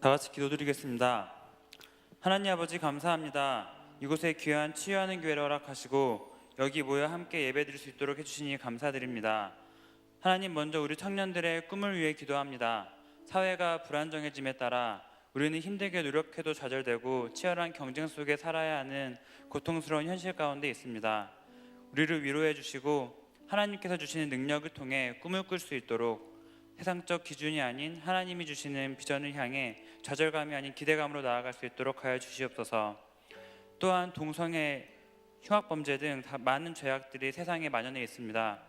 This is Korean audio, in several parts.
다 같이 기도드리겠습니다. 하나님 아버지 감사합니다. 이곳에 귀한 치유하는 교회를 허락하시고 여기 모여 함께 예배드릴 수 있도록 해주시니 감사드립니다. 하나님, 먼저 우리 청년들의 꿈을 위해 기도합니다. 사회가 불안정해짐에 따라 우리는 힘들게 노력해도 좌절되고 치열한 경쟁 속에 살아야 하는 고통스러운 현실 가운데 있습니다. 우리를 위로해 주시고 하나님께서 주시는 능력을 통해 꿈을 꿀 수 있도록 세상적 기준이 아닌 하나님이 주시는 비전을 향해 좌절감이 아닌 기대감으로 나아갈 수 있도록 하여 주시옵소서. 또한 동성애, 흉악범죄 등 많은 죄악들이 세상에 만연해 있습니다.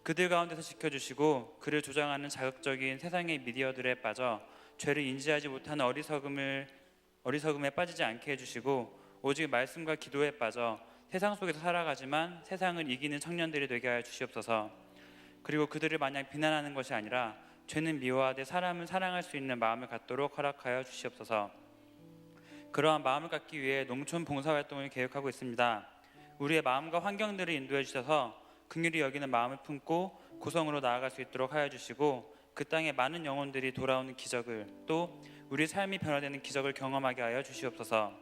그들 가운데서 지켜주시고 그를 조장하는 자극적인 세상의 미디어들에 빠져 죄를 인지하지 못하는 어리석음에 빠지지 않게 해주시고 오직 말씀과 기도에 빠져 세상 속에서 살아가지만 세상을 이기는 청년들이 되게 하여 주시옵소서. 그리고 그들을 마냥 비난하는 것이 아니라 죄는 미워하되 사람을 사랑할 수 있는 마음을 갖도록 허락하여 주시옵소서. 그러한 마음을 갖기 위해 농촌 봉사활동을 계획하고 있습니다. 우리의 마음과 환경들을 인도해 주셔서 긍휼히 여기는 마음을 품고 고성으로 나아갈 수 있도록 하여 주시고 그 땅에 많은 영혼들이 돌아오는 기적을, 또 우리 삶이 변화되는 기적을 경험하게 하여 주시옵소서.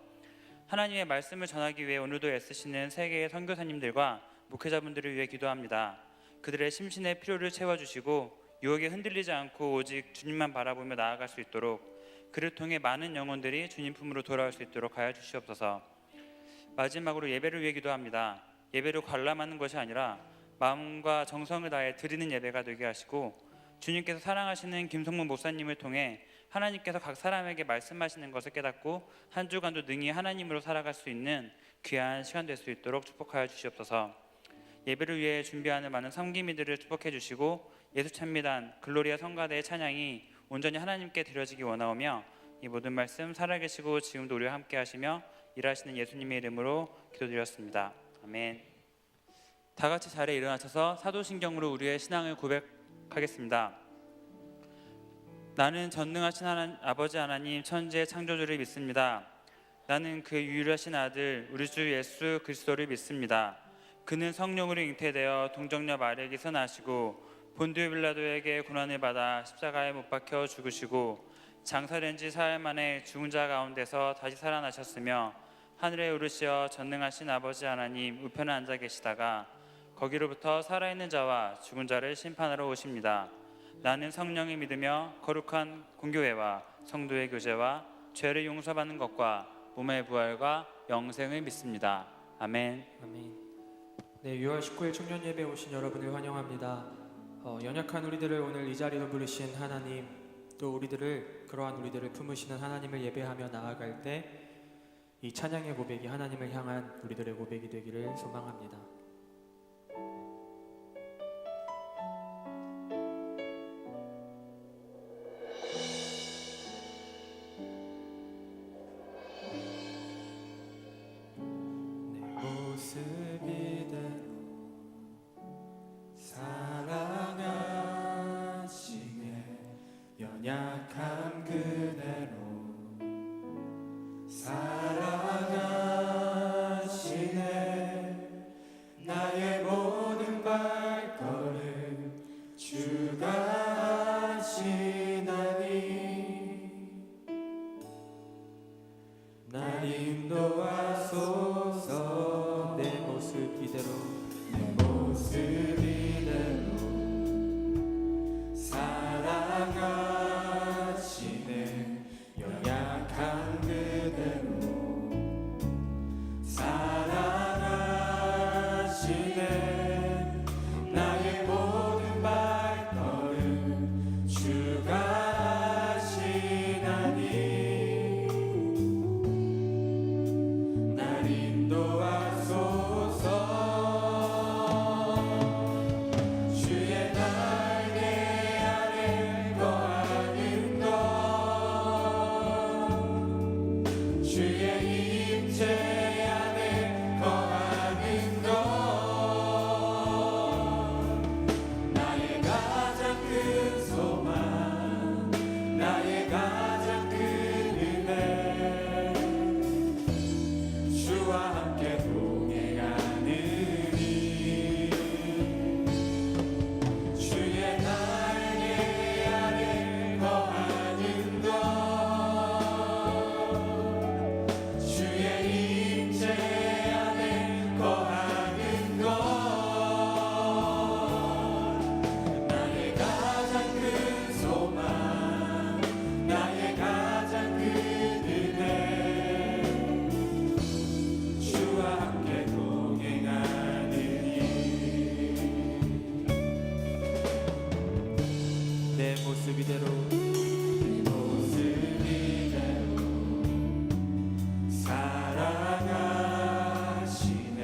하나님의 말씀을 전하기 위해 오늘도 애쓰시는 세계의 선교사님들과 목회자분들을 위해 기도합니다. 그들의 심신의 필요를 채워주시고 유혹에 흔들리지 않고 오직 주님만 바라보며 나아갈 수 있도록 그를 통해 많은 영혼들이 주님 품으로 돌아올 수 있도록 하여 주시옵소서. 마지막으로 예배를 위해 기도합니다. 예배를 관람하는 것이 아니라 마음과 정성을 다해 드리는 예배가 되게 하시고 주님께서 사랑하시는 김성문 목사님을 통해 하나님께서 각 사람에게 말씀하시는 것을 깨닫고 한 주간도 능히 하나님으로 살아갈 수 있는 귀한 시간 될 수 있도록 축복하여 주시옵소서. 예배를 위해 준비하는 많은 섬김이들을 축복해 주시고 예수 찬미단 글로리아 성가대의 찬양이 온전히 하나님께 드려지기 원하오며 이 모든 말씀 살아계시고 지금도 우리와 함께 하시며 일하시는 예수님의 이름으로 기도드렸습니다. 아멘. 다 같이 자리에 일어나셔서 사도신경으로 우리의 신앙을 고백하겠습니다. 나는 전능하신 아버지 하나님 천지의 창조주를 믿습니다. 나는 그 유일하신 아들 우리 주 예수 그리스도를 믿습니다. 그는 성령으로 잉태되어 동정녀 마리아에게서 나시고 본디오 빌라도에게 고난을 받아 십자가에 못 박혀 죽으시고 장사된 지 사흘 만에 죽은 자 가운데서 다시 살아나셨으며 하늘에 오르시어 전능하신 아버지 하나님 우편에 앉아 계시다가 거기로부터 살아있는 자와 죽은 자를 심판하러 오십니다. 나는 성령을 믿으며 거룩한 공교회와 성도의 교제와 죄를 용서받는 것과 몸의 부활과 영생을 믿습니다. 아멘. 아멘. 네, 6월 19일 청년 예배 오신 여러분을 환영합니다. 연약한 우리들을 오늘 이 자리로 부르신 하나님, 또 그러한 우리들을 품으시는 하나님을 예배하며 나아갈 때 이 찬양의 고백이 하나님을 향한 우리들의 고백이 되기를 소망합니다. 연약한 그대로 사랑하시네. 이대로 내 모습 이대로 사랑하시네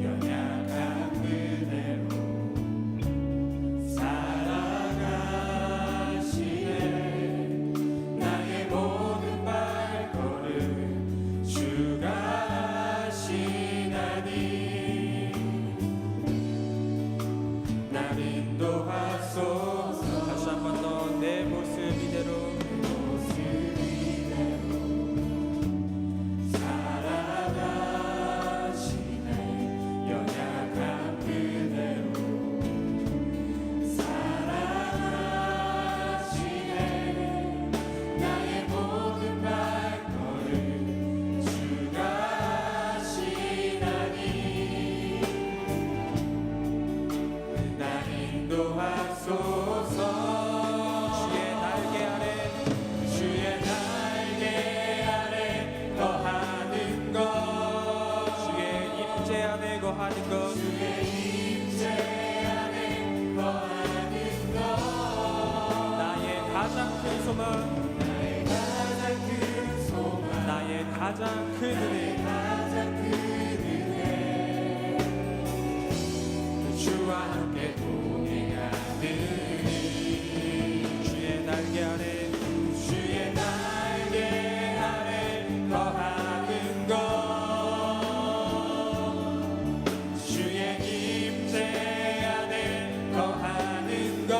연약한 그대로 사랑하시네 나의 모든 발걸음 주가 하시나니 날 인도하소서 다시 한 번 더 내 모습 이대로 모습 이대로 사랑하시네 연약한 그대로 사랑하시네 나의 모든 발걸음 주가 하시나니 날 인도하소서 주의 날개 아래 주의 날개 아래 거하는 것 주의 임재 안에 거하는 것 주의 임재 안에 거하는 것 나의 가장 큰 소망 나의 가장 큰 소망 나의 가장 큰 은혜 가장 큰 은혜 주와 함께 동행하느니 주의 날개 아래 주의 날개 아래 거하는 것 주의 임재 안에 거하는 것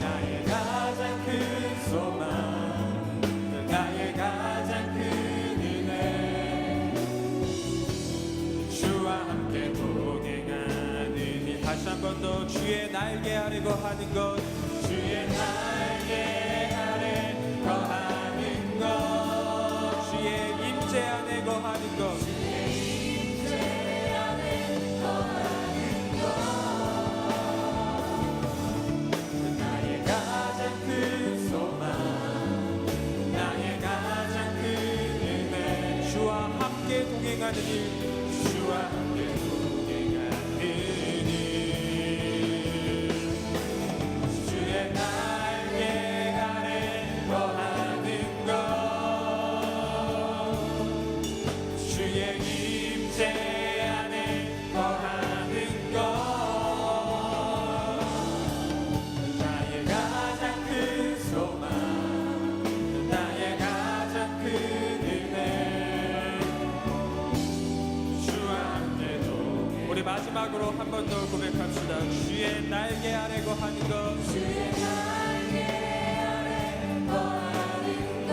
나의 가장 큰 소망 나의 가장 큰 은혜 주와 함께 동행하느니 다시 한 번 더 주의 날개 아래 거하는 것 주의 날개 아래 거하는 것 주의 임재 안에 거하는 것 나의 가장 큰 소망 나의 가장 큰 은혜 주와 함께 동행하는 일 주와 함께 동행하느니 주의 날개 아래 거하는 것 주의 임재 안에 거하는 것 나의 가장 큰 소망 나의 가장 큰 은혜 주와 함께 동행 우리 마지막으로 한 번 더 고백합시다 주의 날개 아래 거하는 것 주의 날개 아래 거하는 것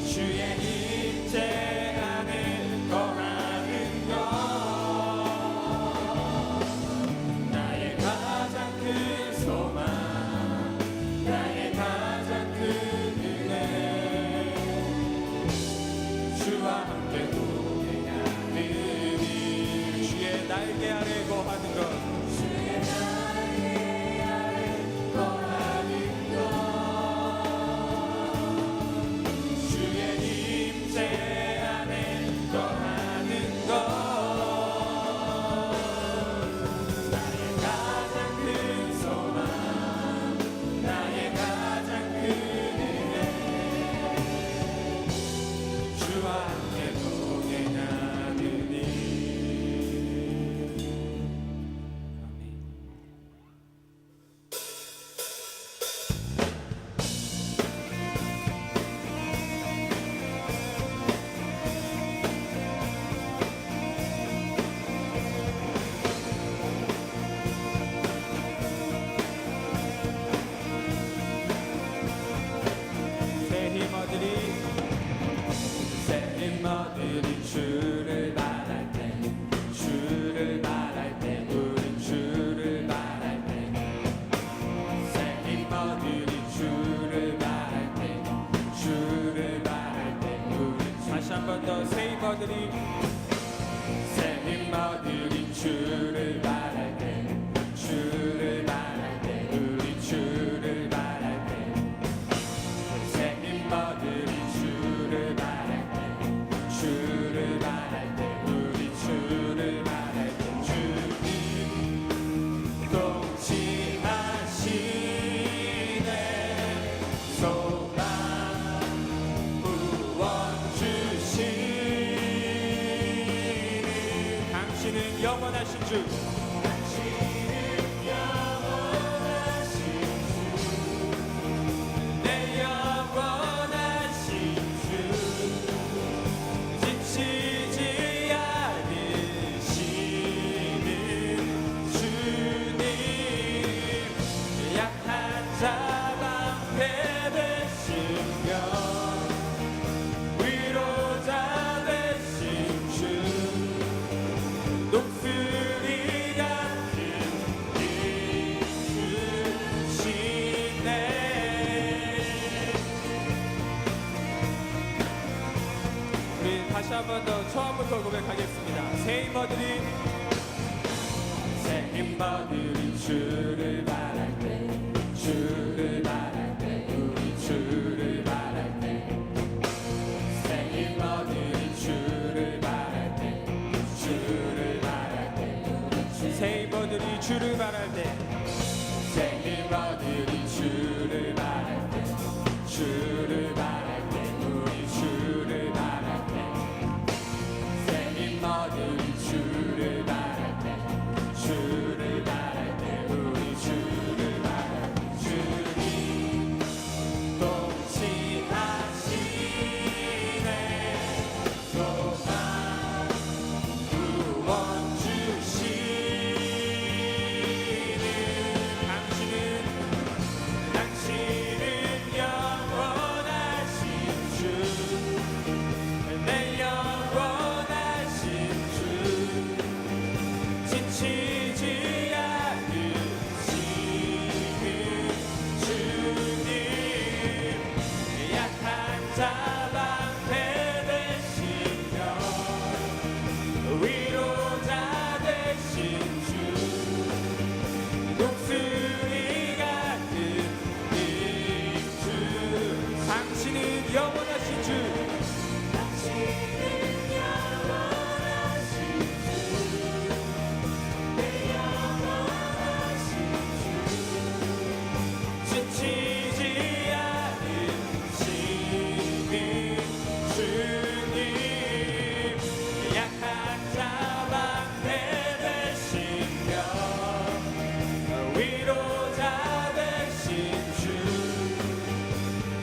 주의 임재 안에 거하는 것 나의 가장 큰 소망 나의 가장 큰 은혜 주와 함께 동행하느니 주의 날개 아래 거하는 것 주의 날개 아래 거하는 것 주의 임재 안에 거하는 것 나의 가장 큰 소망 나의 가장 큰 은혜 주와 함께 동행하느니 새 힘 얻으리 새 힘 얻으리 주를 바랄 때 주를 바랄 때 우린 주를 바랄 때새 힘 얻으리 주를 바랄 때 주를 바랄 때 우린 다시 한 번 더 새 힘 얻으리 새 힘 얻으리 주를 바랄 때 주를 바랄 때 우리 주를 바랄 때새 힘 얻으리 주를 바랄 때 주를 바랄 때 우리 주를 바랄 때 주님 영원하신 주 내 영원하신 주 지치지 않으시는 주님 약한 자 방패 되시며 위로자 되신 주 녹슬이 같은 이주시네 우리 다시 한 번 더 처음부터 고백하겠습니다. 새 힘머들이 주를 바랄 때 주를 바랄 때 우리 주를 바랄 때 새 힘머들이 주를 바랄 때 주를 바랄 때 새 힘머들이 주를 바랄 때 새 힘머들이 주를 바랄 때 주를 바랄 때 우리 주를 바랄 때 새 힘머들이 주를 바랄 때 주를 바랄 때 우리 주를 바랄 때 주님 통치하시네 소망 구원 주시는 당신은 영원하신 주 내 영원하신 주 지치지 않으시는 주님 약한 자 방패 되시며 위로자 되신 주 녹슬이 같은 이주 당신은 영원하신 주 지치지 않으시는 주님 약한 자 방패 되시며 위로자 되신 주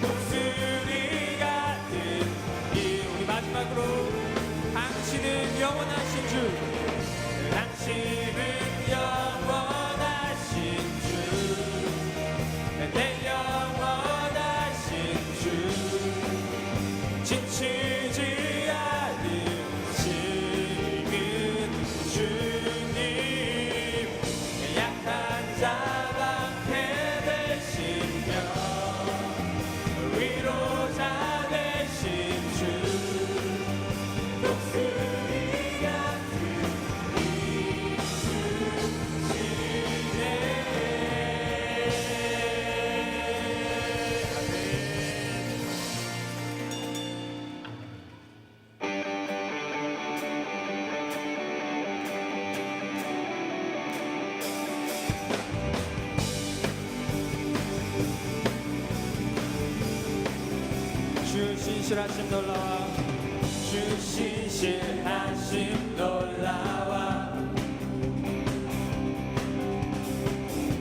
독수리 같은 우리 마지막으로 당신은 영원하신 주 당신은 영원하신 주 내 영원하신 주 지치지 않으시는 주님 약한 자 방패 되시며 위로자 되신 주 독수리 같은 이주시네 주 신실하심 놀라와 주 신실하심 놀라와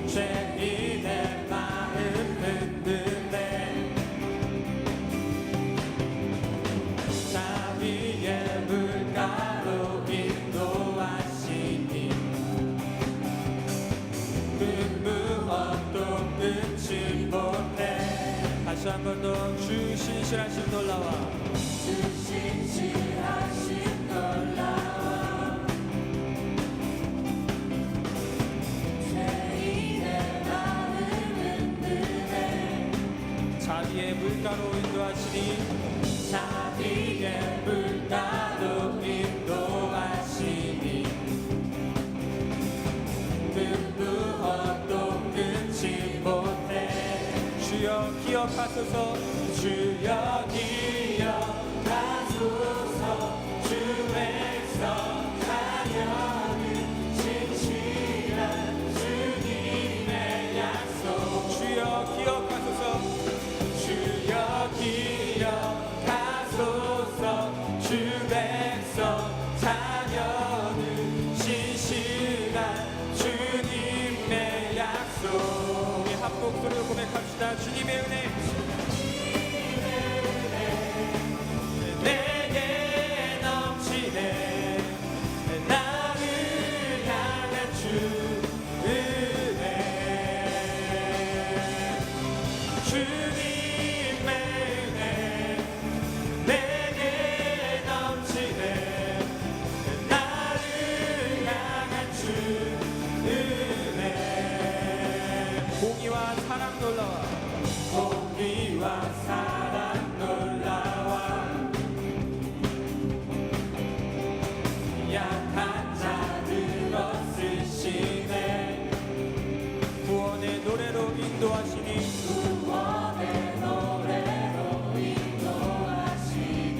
죄인의 마음 흔드네 자비의 물가로 인도하시니 그 무엇도 끊지 못해 다시 한 번 더 주 신실하심 놀라와 주 신실하심 놀라와 죄인의 마음 흔드네 자비의 물가로 인도하시니 자비의 물가로 인도하시니 그 무엇도 끊지 못해 주여 기억하소서 주여 기억하소서 주 백성 자녀는 진실한 주님의 약속 주여 기억하소서 주여 기억하소서 주 백성 자녀는 합니다. 주님의 은혜 내게 넘치네. 나를 향한 주 은혜 주님의 은혜 내게 넘치네. 나를 향한 주 은혜 공의와 사랑 놀라와 공의와 사랑 놀라와 약한 자들 얻으시네. 구원의 노래로 인도하시니 구원의 노래로 인도하시니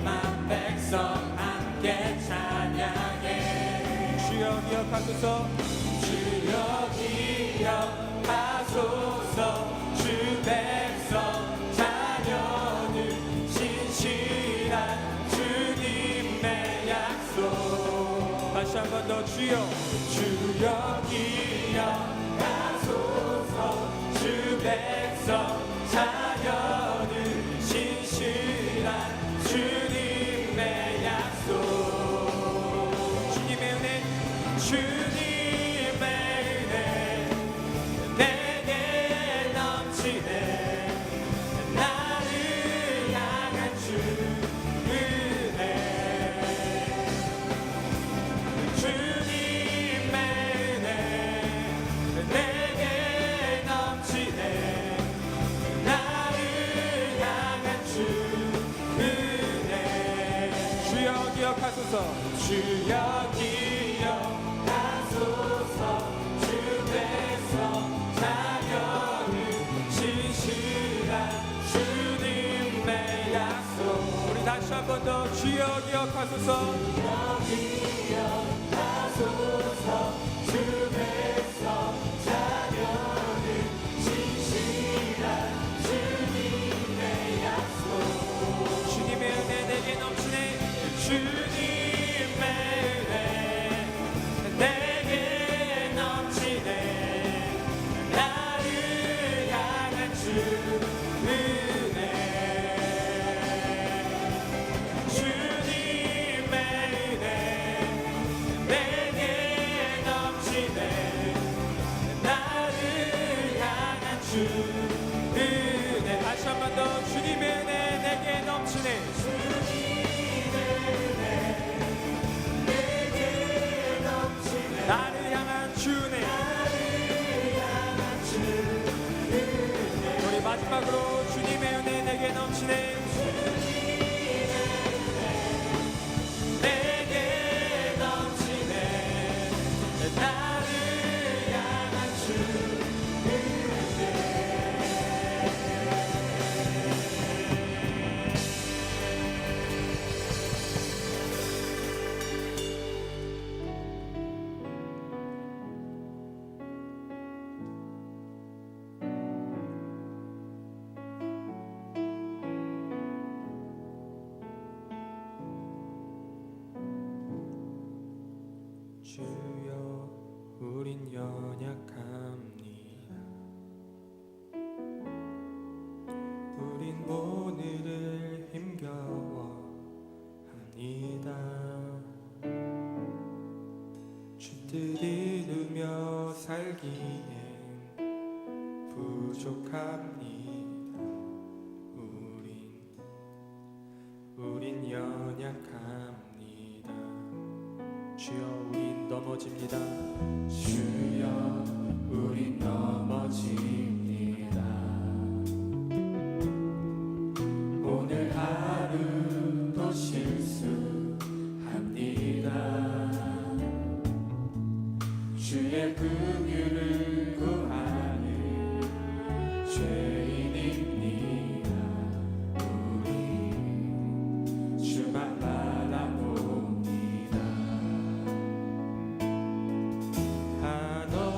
만 백성 함께 찬양해. 주여 기억하소서 주여 기억하소서 주 백성 자녀들 신실한 주님의 약속. 다시 한 번 더 주여 주여 기억하소서 주 백성 자녀들 신실한 주님의 약속. 주님의 은혜 주님의 은혜 내게 넘치네. 나를 향한 주 은혜 주님의 은혜 내게 넘치네. 나를 향한 주 은혜 주여 기억하소서 주여 기억하소서 주 백성 자녀들 신실한 주님의 약속. 우리 다시 한 번 더 주여 기억하소서 기억하소서 주 백성 자녀들 신실한 주님의 약속. 주님의 은혜 내게 넘치네. 주님의 은혜 내게 넘치네. 나를 향한 주 은혜 주님의 은혜 내게 넘치네. 나를 향한 주 은혜. 다시 한 번 더 주님의 은혜 내게 넘치네. 나를 향한 주 은혜. 우리 마지막으로 주님의 은혜 내게 넘치네. 내게 넘치네. 나를 향한 주 주여 우린 연약합니다. 우린 오늘을 힘겨워합니다. 주 뜻 이루며 살기엔 부족합니다. 우린 연약합니다. 주여 우린 넘어집니다. 주여 우린 넘어집니다. 오늘 하루도 실수합니다. 주의 긍휼을 구하는 죄인입니다. 우리 주만 바라봅니다.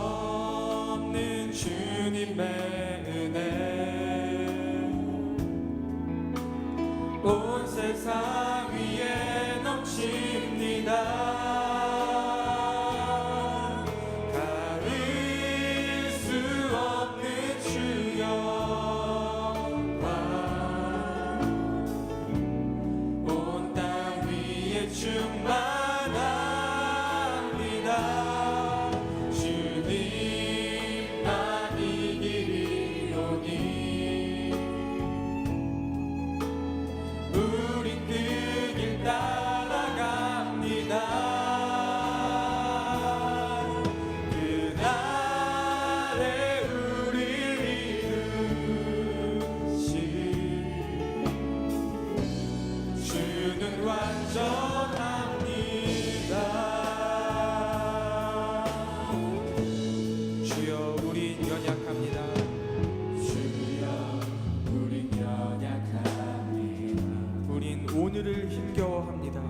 한없는 주님의 은혜 온 세상 위에 넘칩니다. 가릴 수 완전합니다. 주여 우린 연약합니다. 주여 우린 연약합니다. 우린 오늘을 힘겨워합니다.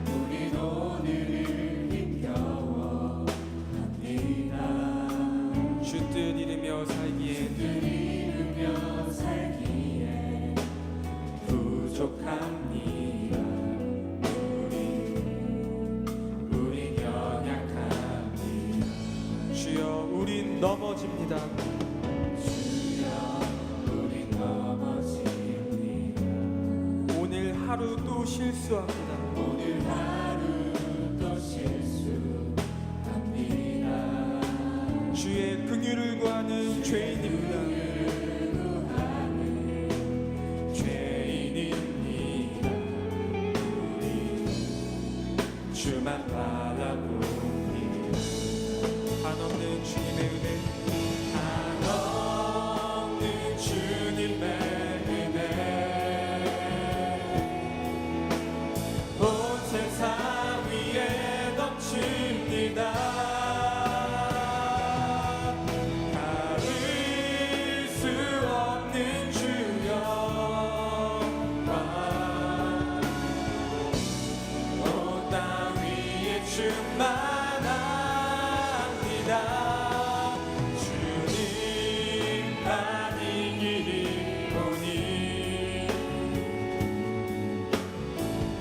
우린 오늘을 힘겨워합니다. 주 뜻 이루며 살기엔 부족합니다. 우린 연약합니다. 주여 우린 넘어집니다. 주여 우린 넘어집니다. 오늘 하루 또 실수합니다. 오늘 하루 또 실수합니다. 주의 긍휼을 구하는 죄인입니다. 죄인입니다. 우리 주만 바라봅니다. 한없는 주님의 은혜, 한없는 주님의 은혜 온 세상 위에 넘칩니다. 가릴 수 없는 주여와 온 땅 위에 충만합니다. 주님만이 길이오니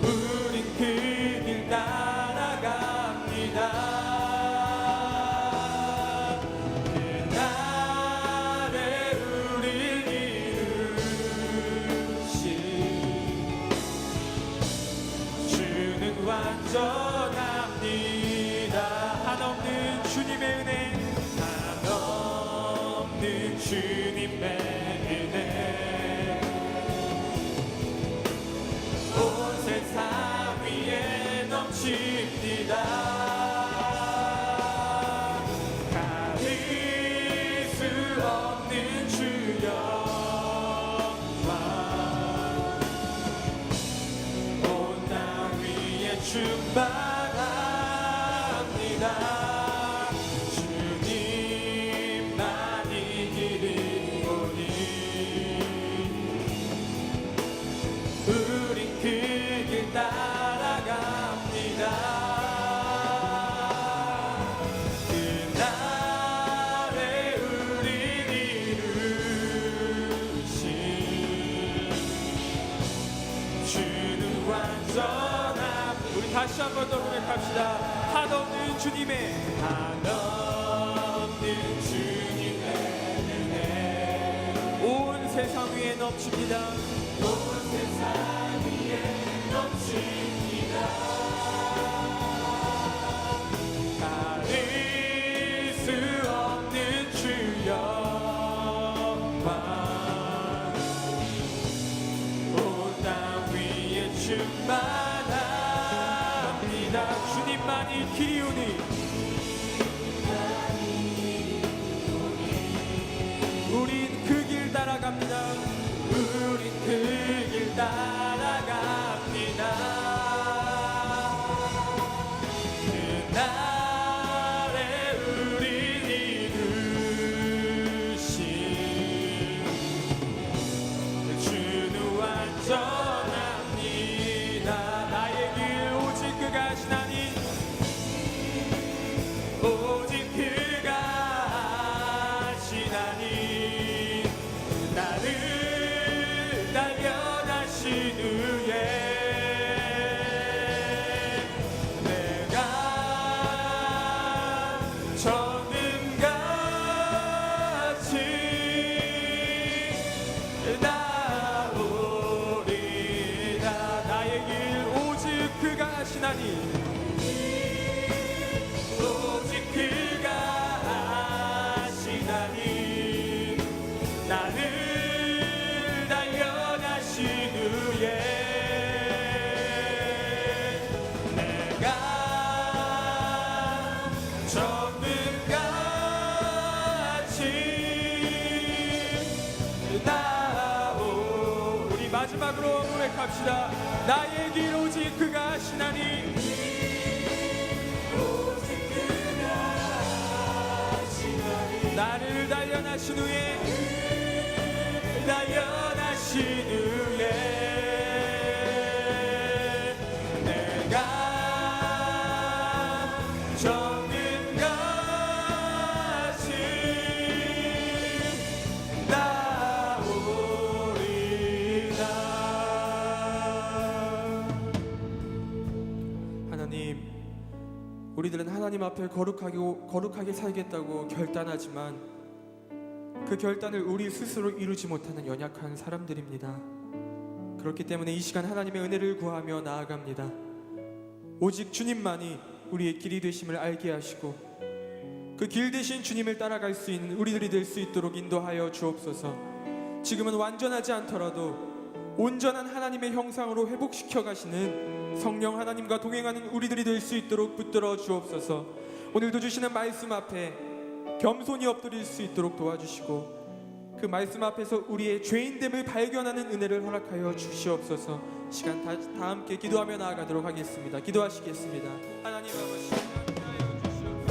우린 그 길 따라갑니다. 그날에 우릴 이루신 주는 완전합니다. 한없는 주님의 은혜, 한없는 주님의 은혜 온 세상 위에 넘칩니다. 가릴 수 없는 주여와 온 땅 위에 충만합니다. 주님만이 길이오니 우린 그 길 따라갑니다. 그날에 우릴 이루신 주는 완전함. 우리 다시 한번 더 고백합시다. 한없는 주님의 한없는 주님의 은혜 온 세상 위에 넘칩니다. 온 세상 위에 넘칩니다. 가릴 수 없는 주여와 온 땅 위에 충만합니다. 주님만이 길이오니 우린 그 길 따라갑니다. 우린 그 길 따라갑니다. 그날에 우릴 이루신 주는 완전합니다. 나의 길 오직 그가 하시나니 오직 그가 하시나니 나를 단련하신 후에 내가 전능같이 나오리라. 나의 길 오직 그가 하시나니 오직 그가 하시나니 나를 단련하신 후에 내가 전능같이 우리 마지막으로 노래 고백합시다. 나의 길 오직 그가 하시나니. 나를 단련하신 후에 내가 정든 같이 나오리라. 하나님, 우리들은 하나님 앞에 거룩하게 살겠다고 결단하지만 그 결단을 우리 스스로 이루지 못하는 연약한 사람들입니다. 그렇기 때문에 이 시간 하나님의 은혜를 구하며 나아갑니다. 오직 주님만이 우리의 길이 되심을 알게 하시고 그 길 되신 주님을 따라갈 수 있는 우리들이 될 수 있도록 인도하여 주옵소서. 지금은 완전하지 않더라도 온전한 하나님의 형상으로 회복시켜 가시는 성령 하나님과 동행하는 우리들이 될 수 있도록 붙들어 주옵소서. 오늘도 주시는 말씀 앞에 겸손히 엎드릴 수 있도록 도와주시고 그 말씀 앞에서 우리의 죄인됨을 발견하는 은혜를 허락하여 주시옵소서. 시간 다 함께 기도하며 나아가도록 하겠습니다. 기도하시겠습니다. 하나님 아버지, 함께하여 주시옵소서.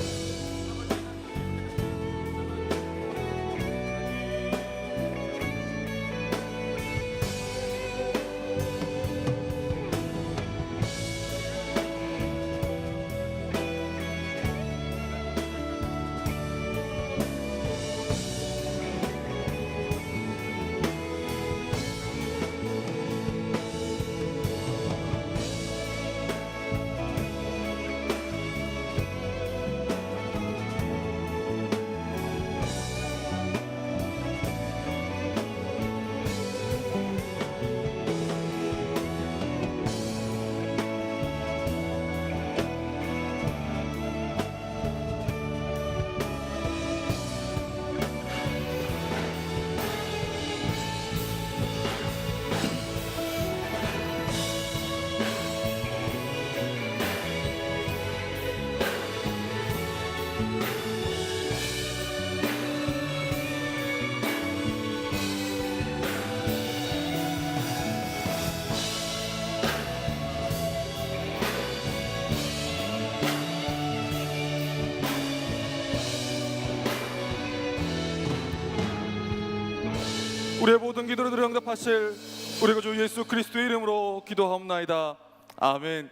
우리의 모든 기도를 들어 응답하실 우리 구주 예수 그리스도의 이름으로 기도하옵나이다. 아멘.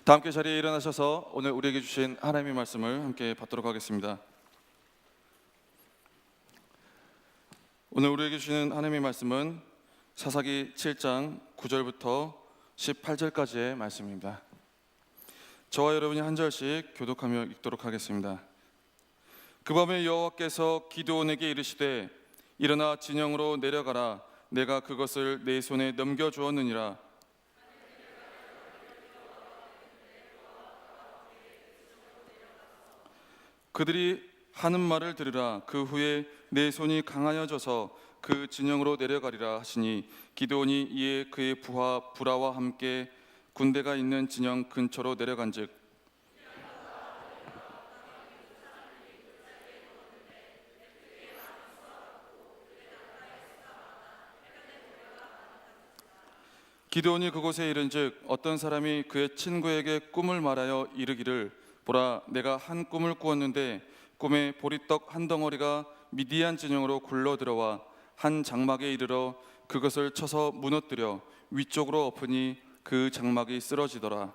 다 함께 자리에 일어나셔서 오늘 우리에게 주신 하나님의 말씀을 함께 받도록 하겠습니다. 오늘 우리에게 주시는 하나님의 말씀은 사사기 7장 9절부터 18절까지의 말씀입니다. 저와 여러분이 한 절씩 교독하며 읽도록 하겠습니다. 그 밤에 여호와께서 기드온에게 이르시되 일어나 진영으로 내려가라. 내가 그것을 내 손에 넘겨주었느니라. 그들이 하는 말을 들으라. 그 후에 내 손이 강하여져서 그 진영으로 내려가리라 하시니 기드온이 이에 그의 부하 부라와 함께 군대가 있는 진영 근처로 내려간즉 기드온이 그곳에 이른즉 어떤 사람이 그의 친구에게 꿈을 말하여 이르기를 보라, 내가 한 꿈을 꾸었는데 꿈에 보리떡 한 덩어리가 미디안 진영으로 굴러 들어와 한 장막에 이르러 그것을 쳐서 무너뜨려 위쪽으로 엎으니 그 장막이 쓰러지더라.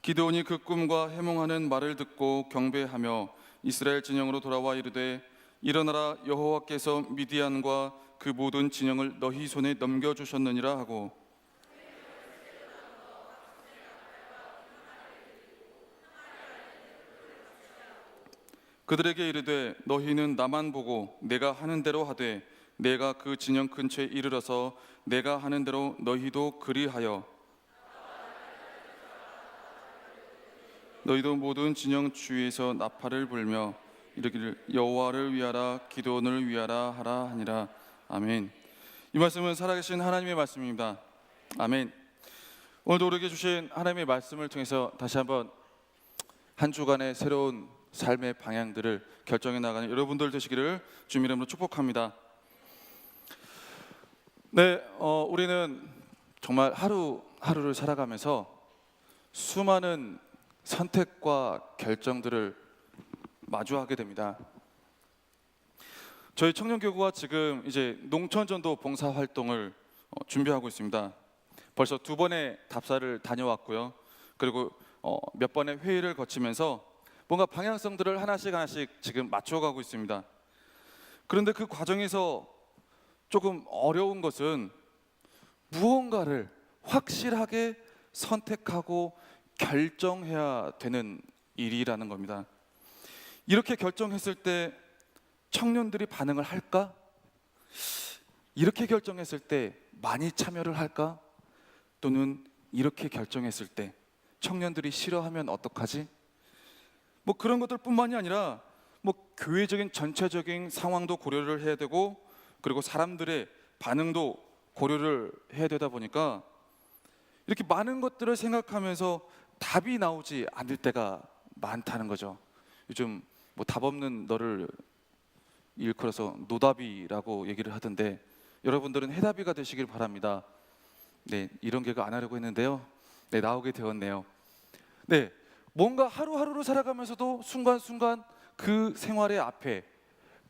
기드온이 그 꿈과 해몽하는 말을 듣고 경배하며 이스라엘 진영으로 돌아와 이르되 일어나라, 여호와께서 미디안과 그 모든 진영을 너희 손에 넘겨주셨느니라 하고 그들에게 이르되 너희는 나만 보고 내가 하는 대로 하되 내가 그 진영 근처에 이르러서 내가 하는 대로 너희도 그리하여 너희도 모든 진영 주위에서 나팔을 불며 이르기를 여호와를 위하라, 기드온을 위하라 하라 하니라. 아멘. 이 말씀은 살아계신 하나님의 말씀입니다. 아멘. 오늘도 우리에게 주신 하나님의 말씀을 통해서 다시 한번 한 주간의 새로운 삶의 방향들을 결정해 나가는 여러분들 되시기를 주님 이름으로 축복합니다. 네, 우리는 정말 하루하루를 살아가면서 수많은 선택과 결정들을 마주하게 됩니다. 저희 청년교구가 지금 이제 농촌전도 봉사 활동을 준비하고 있습니다. 벌써 2번의 답사를 다녀왔고요. 그리고 몇 번의 회의를 거치면서 뭔가 방향성들을 하나씩 지금 맞춰가고 있습니다. 그런데 그 과정에서 조금 어려운 것은 무언가를 확실하게 선택하고 결정해야 되는 일이라는 겁니다. 이렇게 결정했을 때 청년들이 반응을 할까? 이렇게 결정했을 때 많이 참여를 할까? 또는 이렇게 결정했을 때 청년들이 싫어하면 어떡하지? 뭐 그런 것들뿐만이 아니라 뭐 교회적인 전체적인 상황도 고려를 해야 되고, 그리고 사람들의 반응도 고려를 해야 되다 보니까 이렇게 많은 것들을 생각하면서 답이 나오지 않을 때가 많다는 거죠. 요즘 뭐 답 없는 너를 일컬어서 노답이라고 얘기를 하던데, 여러분들은 해답이가 되시길 바랍니다. 네, 이런 개그 안 하려고 했는데요. 네, 나오게 되었네요. 네, 뭔가 하루하루를 살아가면서도 순간순간 그 생활의 앞에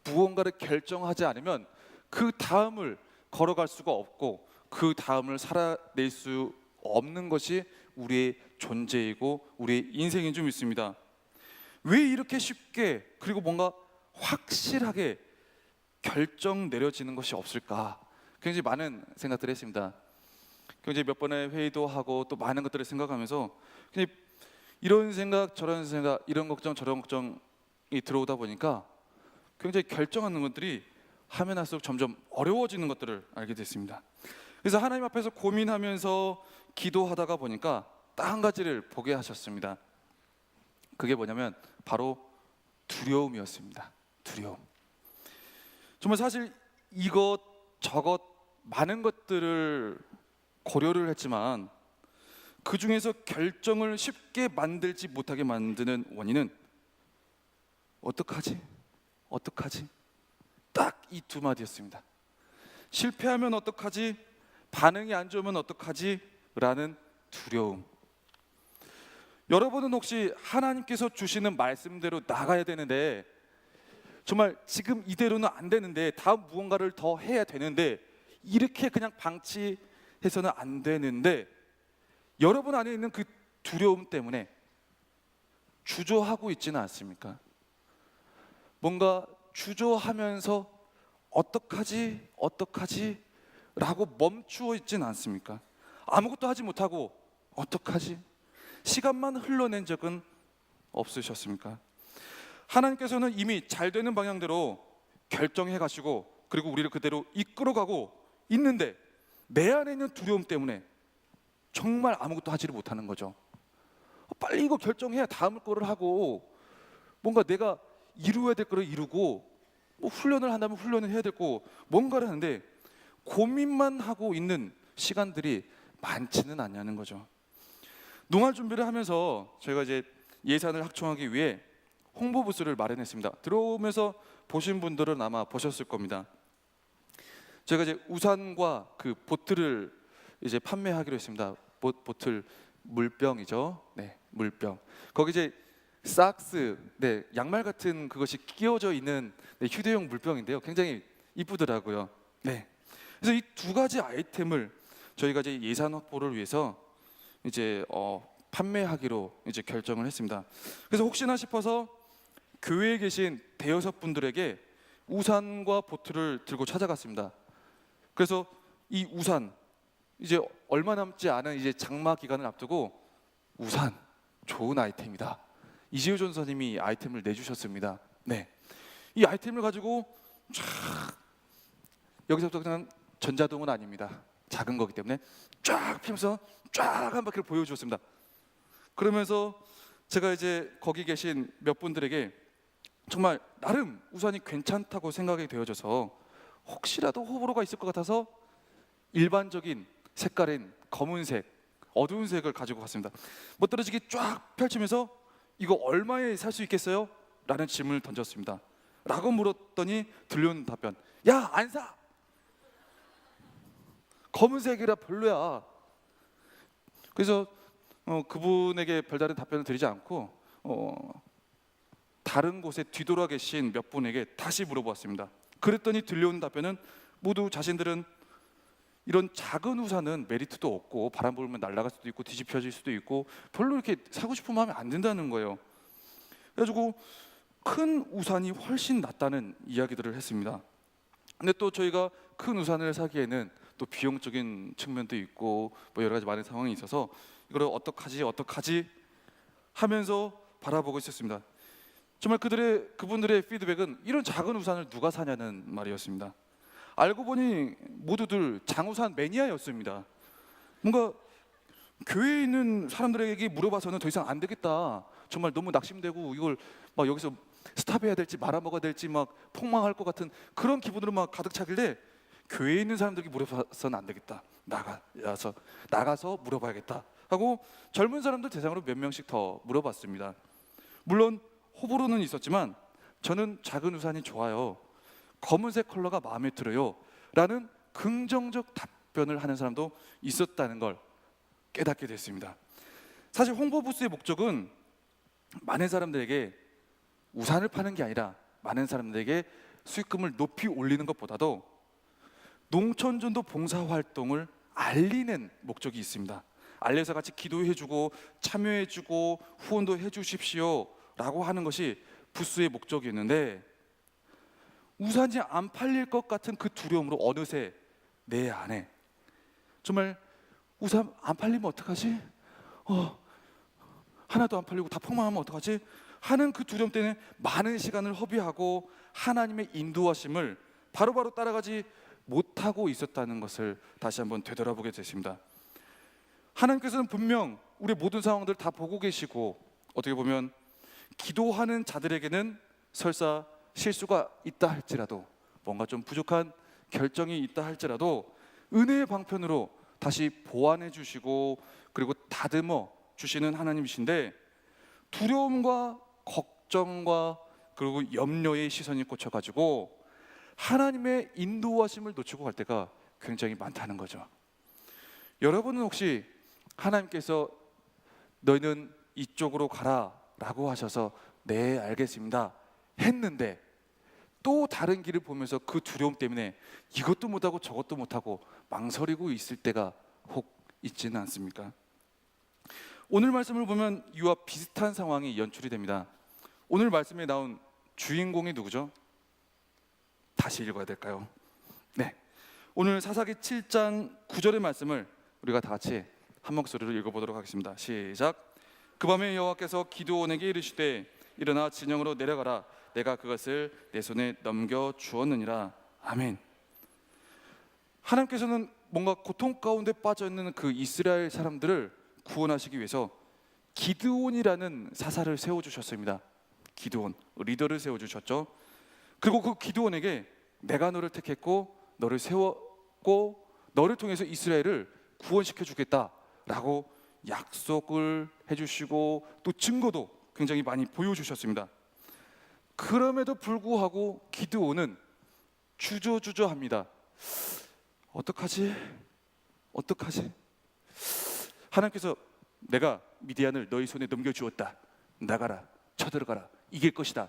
무언가를 결정하지 않으면 그 다음을 걸어갈 수가 없고 그 다음을 살아낼 수 없는 것이 우리의 존재이고 우리의 인생인 줄 믿습니다. 왜 이렇게 쉽게 그리고 뭔가 확실하게 결정 내려지는 것이 없을까? 굉장히 많은 생각들을 했습니다. 굉장히 몇 번의 회의도 하고 또 많은 것들을 생각하면서 굉장히 이런 생각 저런 생각, 이런 걱정 저런 걱정이 들어오다 보니까 굉장히 결정하는 것들이 하면 할수록 점점 어려워지는 것들을 알게 됐습니다. 그래서 하나님 앞에서 고민하면서 기도하다가 보니까 딱 한 가지를 보게 하셨습니다. 그게 뭐냐면 바로 두려움이었습니다. 두려움. 정말 사실 이것 저것 많은 것들을 고려를 했지만 그 중에서 결정을 쉽게 만들지 못하게 만드는 원인은 어떡하지? 딱 이 2마디였습니다. 실패하면 어떡하지? 반응이 안 좋으면 어떡하지? 라는 두려움. 여러분은 혹시 하나님께서 주시는 말씀대로 나가야 되는데, 정말 지금 이대로는 안 되는데 다음 무언가를 더 해야 되는데 이렇게 그냥 방치해서는 안 되는데, 여러분 안에 있는 그 두려움 때문에 주저하고 있지는 않습니까? 뭔가 주저하면서 어떡하지 라고 멈추어 있지는 않습니까? 아무것도 하지 못하고 어떡하지? 시간만 흘러낸 적은 없으셨습니까? 하나님께서는 이미 잘 되는 방향대로 결정해 가시고 그리고 우리를 그대로 이끌어가고 있는데 내 안에 있는 두려움 때문에 정말 아무것도 하지를 못하는 거죠. 빨리 이거 결정해야 다음 거를 하고, 뭔가 내가 이루어야 될 거를 이루고, 뭐 훈련을 한다면 훈련을 해야 되고 뭔가를 하는데 고민만 하고 있는 시간들이 많지는 않냐는 거죠. 농활 준비를 하면서 저희가 이제 예산을 확충하기 위해 홍보 부스를 마련했습니다. 들어오면서 보신 분들은 아마 보셨을 겁니다. 저희가 이제 우산과 그 보트를 이제 판매하기로 했습니다. 보틀 물병이죠. 네, 물병. 거기 이제 삭스, 네, 양말 같은 그것이 끼워져 있는 휴대용 물병인데요. 굉장히 이쁘더라고요. 네. 그래서 이 2가지 아이템을 저희가 이제 예산 확보를 위해서 이제 판매하기로 이제 결정을 했습니다. 그래서 혹시나 싶어서 교회에 계신 대여섯 분들에게 우산과 보트를 들고 찾아갔습니다. 그래서 이 우산, 이제 얼마 남지 않은 이제 장마 기간을 앞두고 우산 좋은 아이템이다. 이재호 전사님이 아이템을 내주셨습니다. 네, 이 아이템을 가지고 쫙, 여기서부터 그냥 전자동은 아닙니다. 작은 거기 때문에 쫙 피면서 쫙 한 바퀴를 보여주었습니다. 그러면서 제가 이제 거기 계신 몇 분들에게 정말 나름 우산이 괜찮다고 생각이 되어져서 혹시라도 호불호가 있을 것 같아서 일반적인 색깔인 검은색 어두운 색을 가지고 갔습니다. 멋들어지게 쫙 펼치면서 이거 얼마에 살 수 있겠어요? 라는 질문을 던졌습니다. 라고 물었더니 들려온 답변, 야, 안 사! 검은색이라 별로야. 그래서 그분에게 별다른 답변을 드리지 않고 다른 곳에 뒤돌아 계신 몇 분에게 다시 물어보았습니다. 그랬더니 들려온 답변은 모두 자신들은 이런 작은 우산은 메리트도 없고 바람 불면 날아갈 수도 있고 뒤집혀질 수도 있고 별로 이렇게 사고 싶은 마음이 안 든다는 거예요. 그래가지고 큰 우산이 훨씬 낫다는 이야기들을 했습니다. 근데 또 저희가 큰 우산을 사기에는 또 비용적인 측면도 있고 뭐 여러 가지 많은 상황이 있어서 이걸 어떡하지 하면서 바라보고 있었습니다. 정말 그분들의 피드백은 이런 작은 우산을 누가 사냐는 말이었습니다. 알고 보니 모두들 장우산 매니아였습니다. 뭔가 교회에 있는 사람들에게 물어봐서는 더 이상 안 되겠다. 정말 너무 낙심되고 이걸 막 여기서 스탑해야 될지 말아먹어야 될지 막 폭망할 것 같은 그런 기분으로 막 가득 차길래 교회에 있는 사람들에게 물어봐서는 안 되겠다. 나가서 물어봐야겠다 하고 젊은 사람들 대상으로 몇 명씩 더 물어봤습니다. 물론 호불호는 있었지만 저는 작은 우산이 좋아요. 검은색 컬러가 마음에 들어요. 라는 긍정적 답변을 하는 사람도 있었다는 걸 깨닫게 됐습니다. 사실 홍보 부스의 목적은 많은 사람들에게 우산을 파는 게 아니라 많은 사람들에게 수익금을 높이 올리는 것보다도 농촌전도 봉사활동을 알리는 목적이 있습니다. 알려서 같이 기도해주고 참여해주고 후원도 해주십시오 라고 하는 것이 부스의 목적이었는데 우산이 안 팔릴 것 같은 그 두려움으로 어느새 내 안에 정말 우산 안 팔리면 어떡하지? 하나도 안 팔리고 다 폭망하면 어떡하지? 하는 그 두려움 때문에 많은 시간을 허비하고 하나님의 인도하심을 바로바로 따라가지 못하고 있었다는 것을 다시 한번 되돌아보게 됐습니다. 하나님께서는 분명 우리 모든 상황들을 다 보고 계시고 어떻게 보면 기도하는 자들에게는 설사 실수가 있다 할지라도 뭔가 좀 부족한 결정이 있다 할지라도 은혜의 방편으로 다시 보완해 주시고 그리고 다듬어 주시는 하나님이신데 두려움과 걱정과 그리고 염려의 시선이 꽂혀가지고 하나님의 인도하심을 놓치고 갈 때가 굉장히 많다는 거죠. 여러분은 혹시 하나님께서 너희는 이쪽으로 가라 라고 하셔서 네 알겠습니다 했는데 또 다른 길을 보면서 그 두려움 때문에 이것도 못하고 저것도 못하고 망설이고 있을 때가 혹 있지는 않습니까? 오늘 말씀을 보면 이와 비슷한 상황이 연출이 됩니다. 오늘 말씀에 나온 주인공이 누구죠? 다시 읽어야 될까요? 네, 오늘 사사기 7장 9절의 말씀을 우리가 다 같이 한 목소리로 읽어보도록 하겠습니다. 시작. 그 밤에 여호와께서 기드온에게 이르시되 일어나 진영으로 내려가라. 내가 그것을 내 손에 넘겨 주었느니라. 아멘. 하나님께서는 뭔가 고통 가운데 빠져 있는 그 이스라엘 사람들을 구원하시기 위해서 기드온이라는 사사를 세워주셨습니다. 기드온, 리더를 세워주셨죠. 그리고 그 기드온에게 내가 너를 택했고 너를 세웠고 너를 통해서 이스라엘을 구원시켜 주겠다라고 약속을 해주시고 또 증거도 굉장히 많이 보여주셨습니다. 그럼에도 불구하고 기드온은 주저주저합니다. 어떡하지? 하나님께서 내가 미디안을 너희 손에 넘겨주었다. 나가라, 쳐들어가라, 이길 것이다.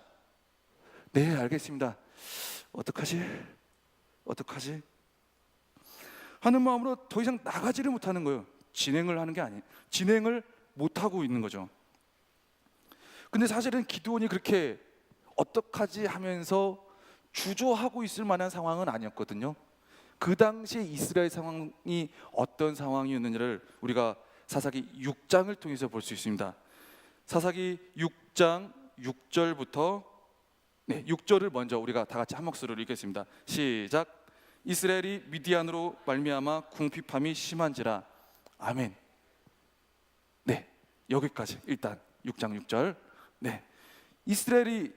네, 알겠습니다. 어떡하지? 하는 마음으로 더 이상 나가지를 못하는 거예요. 진행을 하는 게 아니에요. 진행을 못하고 있는 거죠. 근데 사실은 기드온이 그렇게 어떡하지 하면서 주저하고 있을 만한 상황은 아니었거든요. 그 당시에 이스라엘 상황이 어떤 상황이었는지를 우리가 사사기 6장을 통해서 볼 수 있습니다. 사사기 6장 6절부터 6절을 먼저 우리가 다 같이 한 목소리로 읽겠습니다. 시작. 이스라엘이 미디안으로 말미암아 궁핍함이 심한지라. 아멘. 네, 여기까지 일단 6장 6절. 네, 이스라엘이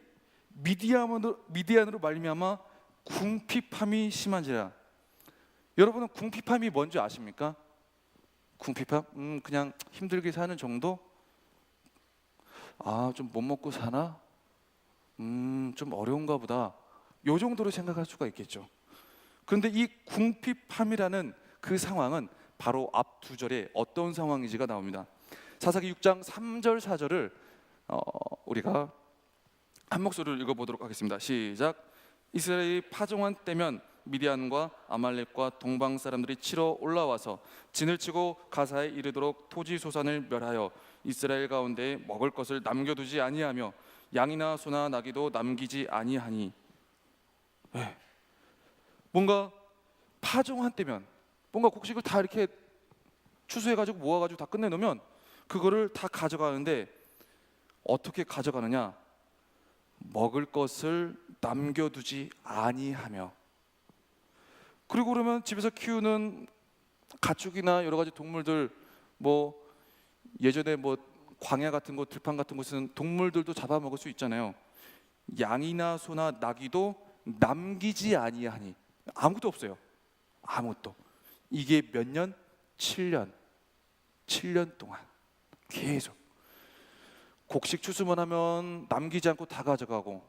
미디안으로 말미암아 궁핍함이 심한지라. 여러분은 궁핍함이 뭔지 아십니까? 궁핍함? 그냥 힘들게 사는 정도? 좀 못 먹고 사나? 좀 어려운가 보다. 요 정도로 생각할 수가 있겠죠. 그런데 이 궁핍함이라는 그 상황은 바로 앞 두 절에 어떤 상황인지가 나옵니다. 사사기 6장 3절 4절을 우리가 한 목소리로 읽어보도록 하겠습니다. 시작. 이스라엘이 파종한 때면 미디안과 아말렉과 동방 사람들이 치러 올라와서 진을 치고 가사에 이르도록 토지 소산을 멸하여 이스라엘 가운데 먹을 것을 남겨두지 아니하며 양이나 소나 나귀도 남기지 아니하니. 뭔가 파종한 때면 뭔가 곡식을 다 이렇게 추수해가지고 모아가지고 다 끝내놓으면 그거를 다 가져가는데 어떻게 가져가느냐? 먹을 것을 남겨두지 아니하며. 그리고 그러면 집에서 키우는 가축이나 여러 가지 동물들, 뭐 예전에 뭐 광야 같은 곳, 들판 같은 곳은 동물들도 잡아먹을 수 있잖아요. 양이나 소나 나귀도 남기지 아니하니. 아무것도 없어요. 아무것도. 이게 몇 년? 7년. 7년 동안 계속 곡식 추수만 하면 남기지 않고 다 가져가고,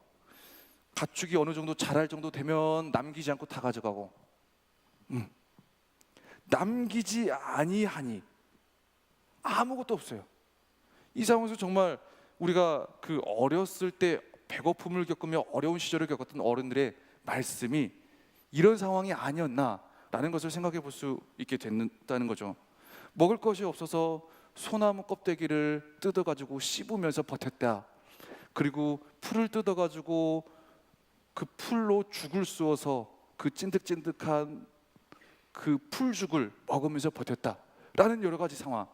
가축이 어느 정도 자랄 정도 되면 남기지 않고 다 가져가고, 남기지 아니하니. 아무것도 없어요. 이 상황에서 정말 우리가 그 어렸을 때 배고픔을 겪으며 어려운 시절을 겪었던 어른들의 말씀이 이런 상황이 아니었나라는 것을 생각해 볼 수 있게 된다는 거죠. 먹을 것이 없어서 소나무 껍데기를 뜯어가지고 씹으면서 버텼다. 그리고 풀을 뜯어가지고 그 풀로 죽을 쑤어서 그 찐득찐득한 그 풀죽을 먹으면서 버텼다라는 여러 가지 상황.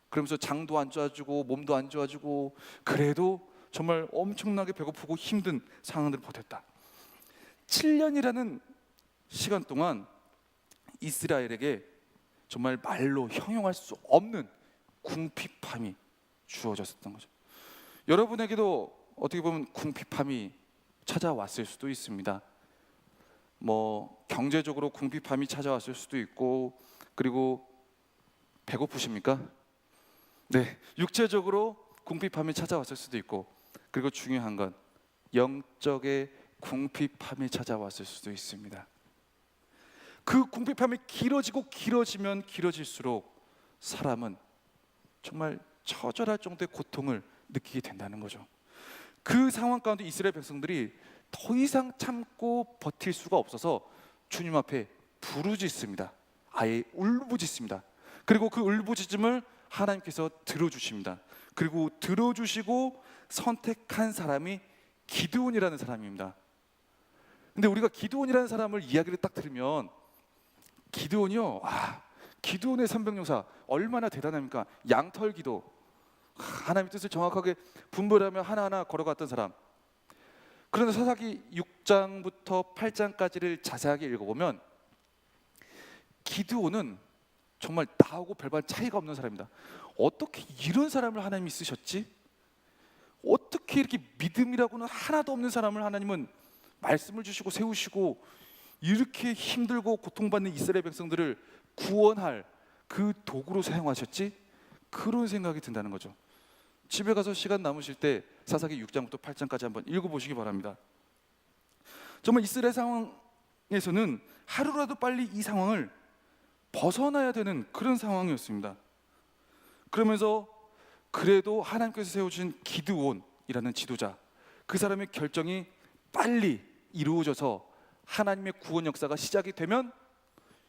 그러면서 장도 안 좋아지고 몸도 안 좋아지고, 그래도 정말 엄청나게 배고프고 힘든 상황들을 버텼다. 7년이라는 시간 동안 이스라엘에게 정말 말로 형용할 수 없는 궁핍함이 주어졌었던 거죠. 여러분에게도 어떻게 보면 궁핍함이 찾아왔을 수도 있습니다. 뭐 경제적으로 궁핍함이 찾아왔을 수도 있고, 그리고 배고프십니까? 네, 육체적으로 궁핍함이 찾아왔을 수도 있고, 그리고 중요한 건 영적의 궁핍함이 찾아왔을 수도 있습니다. 그 궁핍함이 길어지고 길어지면 길어질수록 사람은 정말 처절할 정도의 고통을 느끼게 된다는 거죠. 그 상황 가운데 이스라엘 백성들이 더 이상 참고 버틸 수가 없어서 주님 앞에 부르짖습니다. 아예 울부짖습니다. 그리고 그 울부짖음을 하나님께서 들어주십니다. 그리고 들어주시고 선택한 사람이 기드온이라는 사람입니다. 근데 우리가 기드온이라는 사람을 이야기를 딱 들으면, 기드온이요, 기드온의 삼병용사 얼마나 대단합니까? 양털 기도, 하나님의 뜻을 정확하게 분별하며 하나하나 걸어갔던 사람. 그런데 사사기 6장부터 8장까지를 자세하게 읽어보면 기드온은 정말 나하고 별반 차이가 없는 사람입니다. 어떻게 이런 사람을 하나님이 쓰셨지? 어떻게 이렇게 믿음이라고는 하나도 없는 사람을 하나님은 말씀을 주시고 세우시고 이렇게 힘들고 고통받는 이스라엘 백성들을 구원할 그 도구로 사용하셨지? 그런 생각이 든다는 거죠. 집에 가서 시간 남으실 때 사사기 6장부터 8장까지 한번 읽어보시기 바랍니다. 정말 이스라엘 상황에서는 하루라도 빨리 이 상황을 벗어나야 되는 그런 상황이었습니다. 그러면서 그래도 하나님께서 세우신 기드온이라는 지도자, 그 사람의 결정이 빨리 이루어져서 하나님의 구원 역사가 시작이 되면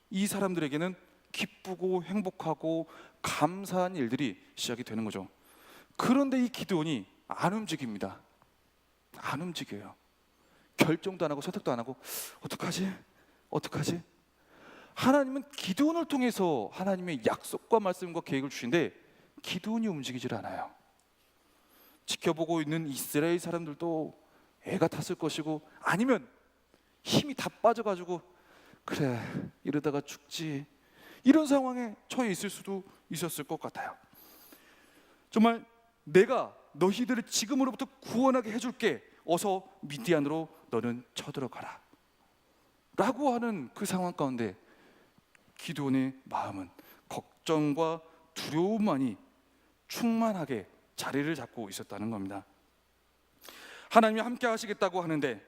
이 사람들에게는 기쁘고 행복하고 감사한 일들이 시작이 되는 거죠. 그런데 이 기드온이 안 움직입니다. 안 움직여요. 결정도 안 하고 선택도 안 하고 어떡하지? 하나님은 기드온을 통해서 하나님의 약속과 말씀과 계획을 주신데 기드온이 움직이질 않아요. 지켜보고 있는 이스라엘 사람들도 애가 탔을 것이고, 아니면 힘이 다 빠져가지고 그래 이러다가 죽지, 이런 상황에 처해 있을 수도 있었을 것 같아요. 정말 내가 너희들을 지금으로부터 구원하게 해줄게, 어서 미디안으로 너는 쳐들어가라 라고 하는 그 상황 가운데 기드온의 마음은 걱정과 두려움만이 충만하게 자리를 잡고 있었다는 겁니다. 하나님이 함께 하시겠다고 하는데,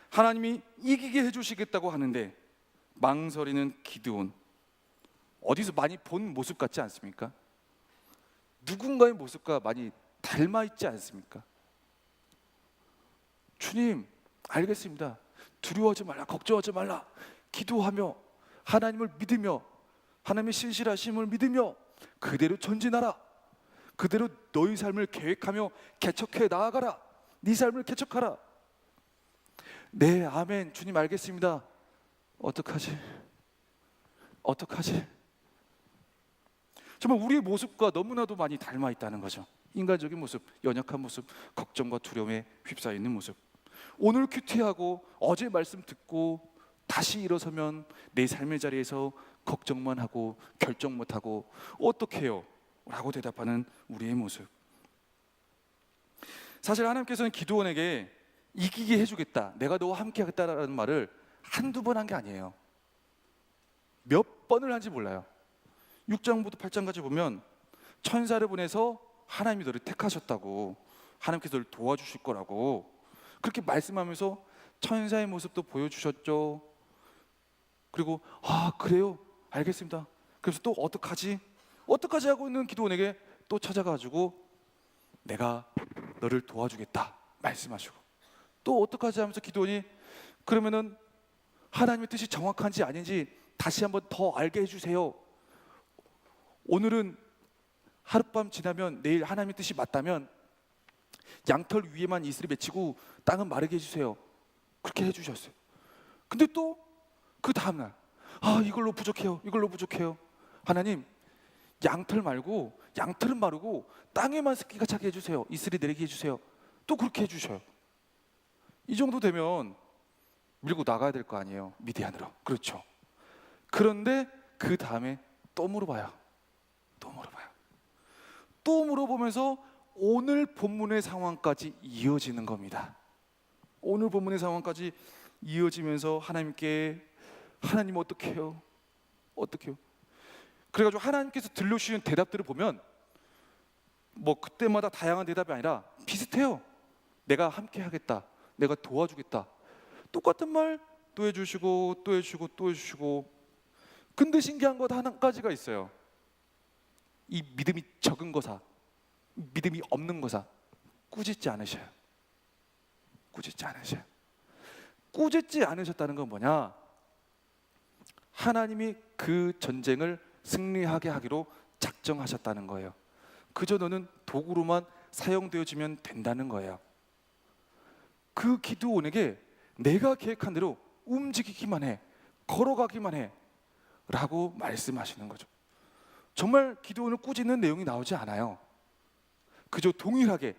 하나님이 이기게 해주시겠다고 하는데 망설이는 기드온, 어디서 많이 본 모습 같지 않습니까? 누군가의 모습과 많이 닮아 있지 않습니까? 주님, 알겠습니다. 두려워하지 말라, 걱정하지 말라. 기도하며 하나님을 믿으며 하나님의 신실하심을 믿으며 그대로 전진하라. 그대로 너희 삶을 계획하며 개척해 나아가라. 네 삶을 개척하라. 네, 아멘. 주님 알겠습니다. 어떡하지? 정말 우리의 모습과 너무나도 많이 닮아 있다는 거죠. 인간적인 모습, 연약한 모습, 걱정과 두려움에 휩싸여 있는 모습. 오늘 큐티하고 어제 말씀 듣고 다시 일어서면 내 삶의 자리에서 걱정만 하고 결정 못하고 어떡해요? 라고 대답하는 우리의 모습. 사실 하나님께서는 기드온에게 이기게 해주겠다, 내가 너와 함께 하겠다라는 말을 한두 번 한 게 아니에요. 몇 번을 한지 몰라요. 6장부터 8장까지 보면 천사를 보내서 하나님이 너를 택하셨다고, 하나님께서 너를 도와주실 거라고 그렇게 말씀하면서 천사의 모습도 보여주셨죠. 그리고 그래요? 알겠습니다. 그래서 또 어떡하지 하고 있는 기드온에게 또 찾아가지고 내가 너를 도와주겠다 말씀하시고, 또 어떡하지 하면서 기드온이 그러면은 하나님의 뜻이 정확한지 아닌지 다시 한번 더 알게 해주세요. 오늘은 하룻밤 지나면 내일 하나님의 뜻이 맞다면 양털 위에만 이슬을 맺히고 땅은 마르게 해주세요. 그렇게 해주셨어요. 근데 또 그 다음날 이걸로 부족해요. 하나님, 양털 말고 양털은 마르고 땅에만 습기가 차게 해주세요. 이슬이 내리게 해주세요. 또 그렇게 해주셔요. 이 정도 되면 밀고 나가야 될 거 아니에요, 미디안으로. 그렇죠. 그런데 그 다음에 또 물어봐요. 또 물어보면서 오늘 본문의 상황까지 이어지는 겁니다. 오늘 본문의 상황까지 이어지면서 하나님 어떡해요? 그래가지고 하나님께서 들려주시는 대답들을 보면 뭐 그때마다 다양한 대답이 아니라 비슷해요. 내가 함께 하겠다, 내가 도와주겠다, 똑같은 말 또 해주시고 또 해주시고. 근데 신기한 것 한 가지가 있어요. 이 믿음이 적은 거사, 믿음이 없는 거사 꾸짖지 않으셔요. 꾸짖지 않으셨다는 건 뭐냐? 하나님이 그 전쟁을 승리하게 하기로 작정하셨다는 거예요. 그저 너는 도구로만 사용되어지면 된다는 거예요. 그 기드온에게 내가 계획한 대로 움직이기만 해, 걸어가기만 해 라고 말씀하시는 거죠. 정말 기드온을 꾸짖는 내용이 나오지 않아요. 그저 동일하게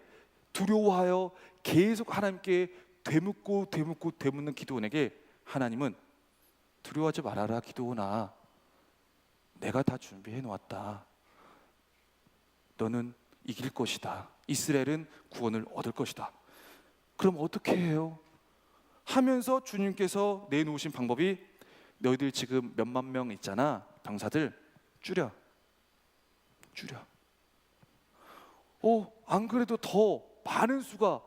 두려워하여 계속 하나님께 되묻는 기드온에게 하나님은 두려워하지 말아라 기드온아, 내가 다 준비해 놓았다. 너는 이길 것이다. 이스라엘은 구원을 얻을 것이다. 그럼 어떻게 해요? 하면서 주님께서 내놓으신 방법이, 너희들 지금 몇만 명 있잖아, 병사들 줄여. 안 그래도 더 많은 수가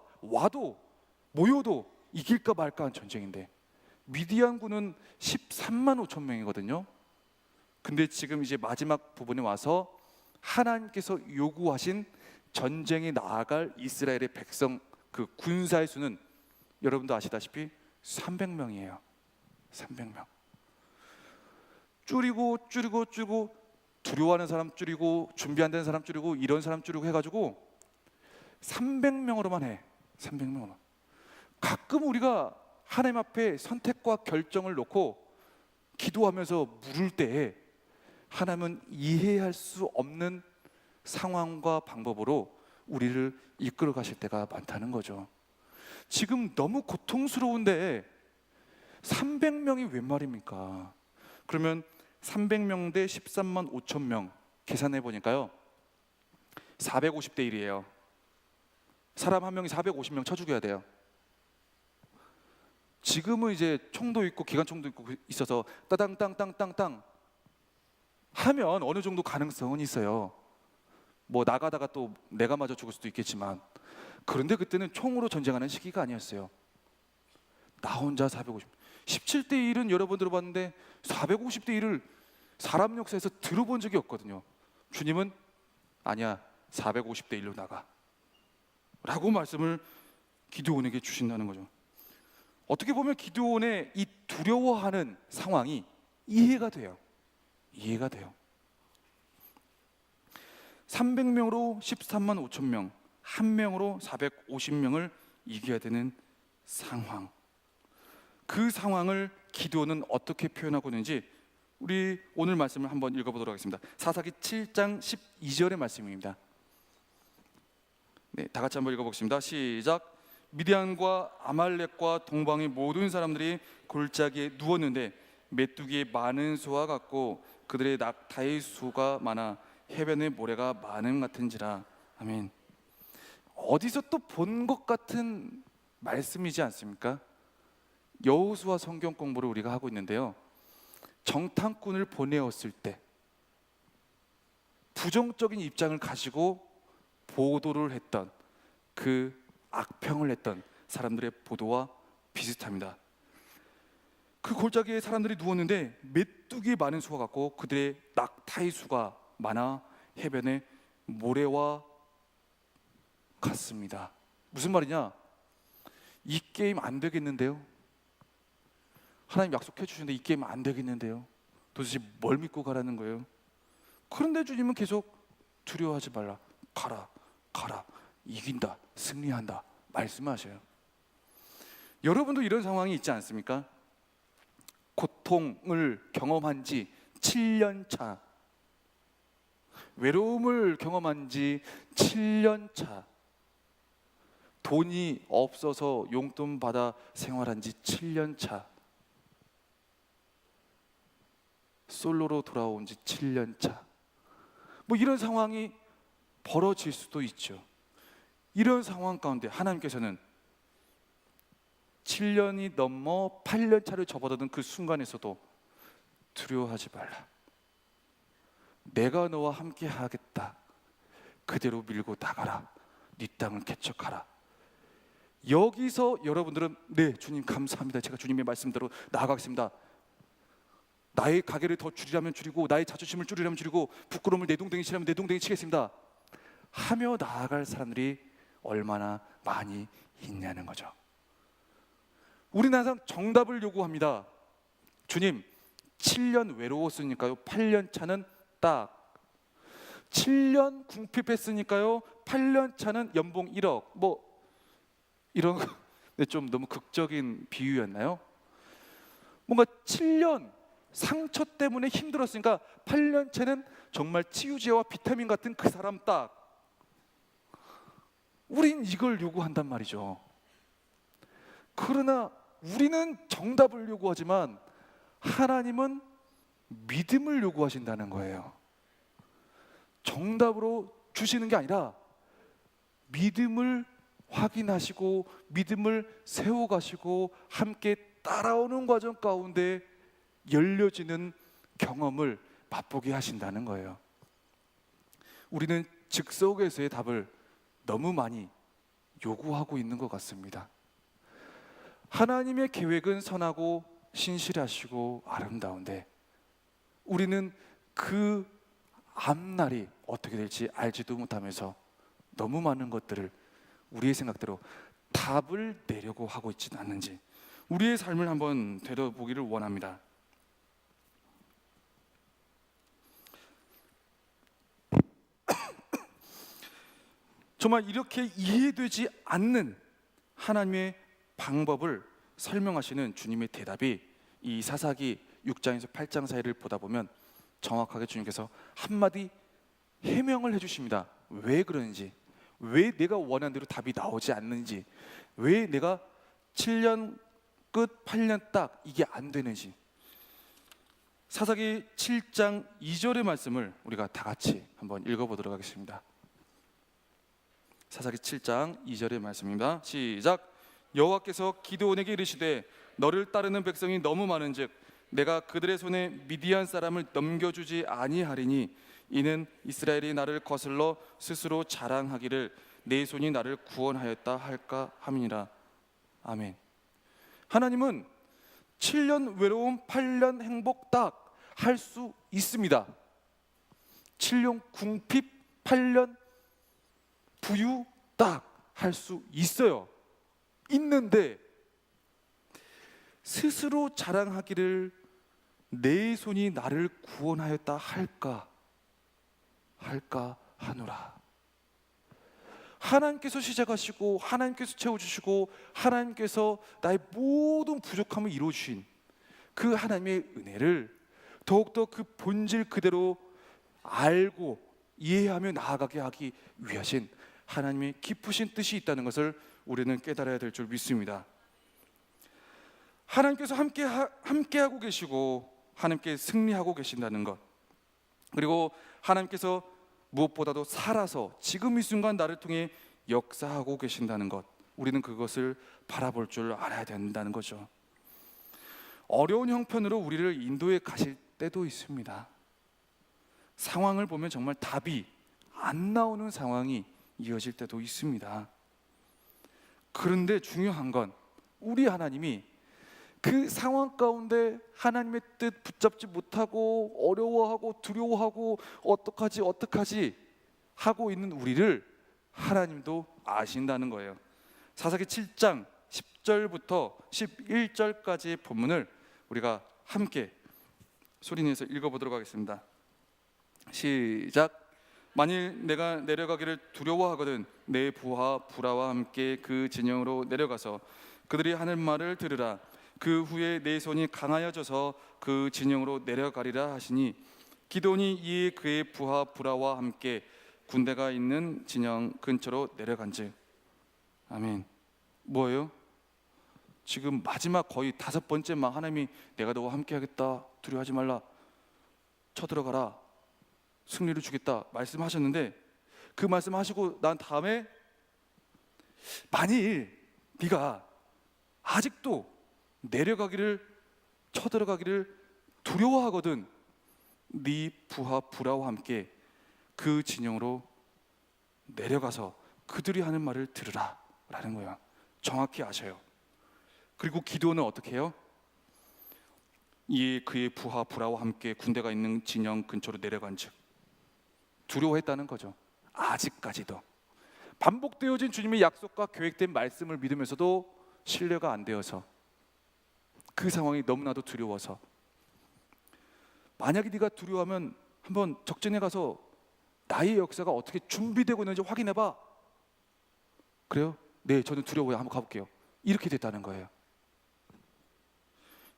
모여도 이길까 말까 한 전쟁인데 미디안군은 13만 5천 명이거든요. 근데 지금 이제 마지막 부분에 와서 하나님께서 요구하신 전쟁에 나아갈 이스라엘의 백성, 그 군사의 수는 여러분도 아시다시피 300명이에요. 300명. 줄이고 두려워하는 사람 줄이고 준비 안 되는 사람 줄이고 이런 사람 줄이고 해가지고 300명으로만 해. 300명으로. 가끔 우리가 하나님 앞에 선택과 결정을 놓고 기도하면서 물을 때에 하나님은 이해할 수 없는 상황과 방법으로 우리를 이끌어 가실 때가 많다는 거죠. 지금 너무 고통스러운데 300명이 웬 말입니까? 그러면 300명 대 13만 5천 명 계산해 보니까요, 450대 1이에요. 사람 한 명이 450명 쳐 죽여야 돼요. 지금은 이제 총도 있고 기관총도 있고 있어서 따당땅땅땅땅 하면 어느 정도 가능성은 있어요. 뭐 나가다가 또 내가 맞아 죽을 수도 있겠지만, 그런데 그때는 총으로 전쟁하는 시기가 아니었어요. 나 혼자 450, 17대 1은 여러 번 들어봤는데 450대 1을 사람 역사에서 들어본 적이 없거든요. 주님은 아니야, 450대 1로 나가 라고 말씀을 기드온에게 주신다는 거죠. 어떻게 보면 기드온의 이 두려워하는 상황이 이해가 돼요. 이해가 돼요. 300명으로 13만 5천 명, 한 명으로 450명을 이겨야 되는 상황. 그 상황을 기드온은 어떻게 표현하고 있는지 우리 오늘 말씀을 한번 읽어보도록 하겠습니다. 사사기 7장 12절의 말씀입니다. 네, 다 같이 한번 읽어보겠습니다. 시작. 미디안과 아말렉과 동방의 모든 사람들이 골짜기에 누웠는데 메뚜기의 많은 수와 같고 그들의 낙타의 수가 많아 해변의 모래가 많음 같은지라. 아멘. 어디서 또 본 것 같은 말씀이지 않습니까? 여호수아 성경 공부를 우리가 하고 있는데요, 정탐꾼을 보내었을 때 부정적인 입장을 가지고 보도를 했던, 그 악평을 했던 사람들의 보도와 비슷합니다. 그 골짜기에 사람들이 누웠는데 메뚜기의 많은 수가 같고 그들의 낙타의 수가 많아 해변의 모래와 같습니다. 무슨 말이냐? 이 게임 안 되겠는데요? 하나님 약속해 주시는데 이 게임 안 되겠는데요? 도대체 뭘 믿고 가라는 거예요? 그런데 주님은 계속 두려워하지 말라, 가라, 가라, 이긴다, 승리한다 말씀하셔요. 여러분도 이런 상황이 있지 않습니까? 고통을 경험한 지 7년 차, 외로움을 경험한 지 7년 차, 돈이 없어서 용돈 받아 생활한 지 7년 차, 솔로로 돌아온 지 7년 차, 뭐 이런 상황이 벌어질 수도 있죠. 이런 상황 가운데 하나님께서는 7년이 넘어 8년 차를 접어드는 그 순간에서도 두려워하지 말라, 내가 너와 함께 하겠다, 그대로 밀고 나가라, 네 땅을 개척하라. 여기서 여러분들은 네 주님 감사합니다, 제가 주님의 말씀대로 나아가겠습니다, 나의 가게를 더 줄이려면 줄이고 나의 자존심을 줄이려면 줄이고 부끄러움을 내동댕이 치려면 내동댕이 치겠습니다 하며 나아갈 사람들이 얼마나 많이 있냐는 거죠. 우리는 항상 정답을 요구합니다. 주님, 7년 외로웠으니까요 8년 차는 딱, 7년 궁핍했으니까요 8년 차는 연봉 1억, 뭐 이런 좀 너무 극적인 비유였나요? 뭔가 7년 상처 때문에 힘들었으니까 8년 차는 정말 치유제와 비타민 같은 그 사람 딱. 우린 이걸 요구한단 말이죠. 그러나 우리는 정답을 요구하지만 하나님은 믿음을 요구하신다는 거예요. 정답으로 주시는 게 아니라 믿음을 확인하시고 믿음을 세워가시고 함께 따라오는 과정 가운데 열려지는 경험을 맛보게 하신다는 거예요. 우리는 즉석에서의 답을 너무 많이 요구하고 있는 것 같습니다. 하나님의 계획은 선하고 신실하시고 아름다운데 우리는 그 앞날이 어떻게 될지 알지도 못하면서 너무 많은 것들을 우리의 생각대로 답을 내려고 하고 있지는 않는지 우리의 삶을 한번 되돌아보기를 원합니다. 정말 이렇게 이해되지 않는 하나님의 방법을 설명하시는 주님의 대답이 이 사사기 6장에서 8장 사이를 보다 보면 정확하게 주님께서 한마디 해명을 해주십니다. 왜 그러는지, 왜 내가 원하는 대로 답이 나오지 않는지, 왜 내가 7년 끝 8년 딱 이게 안 되는지. 사사기 7장 2절의 말씀을 우리가 다 같이 한번 읽어보도록 하겠습니다. 사사기 7장 2절의 말씀입니다. 시작. 여호와께서 기드온에게 이르시되 너를 따르는 백성이 너무 많은즉 내가 그들의 손에 미디안 사람을 넘겨주지 아니하리니 이는 이스라엘이 나를 거슬러 스스로 자랑하기를 내 손이 나를 구원하였다 할까 함이니라. 아멘. 하나님은 7년 외로움 8년 행복 딱 할 수 있습니다. 7년 궁핍 8년 부유 딱 할 수 있어요. 있는데 스스로 자랑하기를 내 손이 나를 구원하였다 할까 하노라. 하나님께서 시작하시고 하나님께서 채워주시고 하나님께서 나의 모든 부족함을 이루어주신 그 하나님의 은혜를 더욱더 그 본질 그대로 알고 이해하며 나아가게 하기 위하신 하나님의 깊으신 뜻이 있다는 것을 우리는 깨달아야 될 줄 믿습니다. 하나님께서 함께하고 계시고 하나님께 승리하고 계신다는 것, 그리고 하나님께서 무엇보다도 살아서 지금 이 순간 나를 통해 역사하고 계신다는 것, 우리는 그것을 바라볼 줄 알아야 된다는 거죠. 어려운 형편으로 우리를 인도해 가실 때도 있습니다. 상황을 보면 정말 답이 안 나오는 상황이 이어질 때도 있습니다. 그런데 중요한 건 우리 하나님이 그 상황 가운데 하나님의 뜻 붙잡지 못하고 어려워하고 두려워하고 어떡하지 하고 있는 우리를 하나님도 아신다는 거예요. 사사기 7장 10절부터 11절까지의 본문을 우리가 함께 소리내서 읽어보도록 하겠습니다. 시작. 만일 내가 내려가기를 두려워하거든 내 부하 부라와 함께 그 진영으로 내려가서 그들이 하는 말을 들으라. 그 후에 내 손이 강하여져서 그 진영으로 내려가리라 하시니 기드온이 이에 그의 부하 부라와 함께 군대가 있는 진영 근처로 내려간즉. 아멘. 뭐예요? 지금 마지막 거의 5번째 막 하나님이 내가 너와 함께 하겠다, 두려워하지 말라, 쳐들어가라, 승리를 주겠다 말씀하셨는데, 그 말씀하시고 난 다음에 만일 네가 아직도 내려가기를 쳐들어가기를 두려워하거든 네 부하 부라와 함께 그 진영으로 내려가서 그들이 하는 말을 들으라 라는 거예요. 정확히 아셔요. 그리고 기드온은 어떻게 해요? 이에 그의 부하 부라와 함께 군대가 있는 진영 근처로 내려간 즉 두려워했다는 거죠. 아직까지도 반복되어진 주님의 약속과 계획된 말씀을 믿으면서도 신뢰가 안 되어서, 그 상황이 너무나도 두려워서. 만약에 네가 두려워하면 한번 적진에 가서 나의 역사가 어떻게 준비되고 있는지 확인해봐. 그래요? 네, 저는 두려워요. 한번 가볼게요. 이렇게 됐다는 거예요.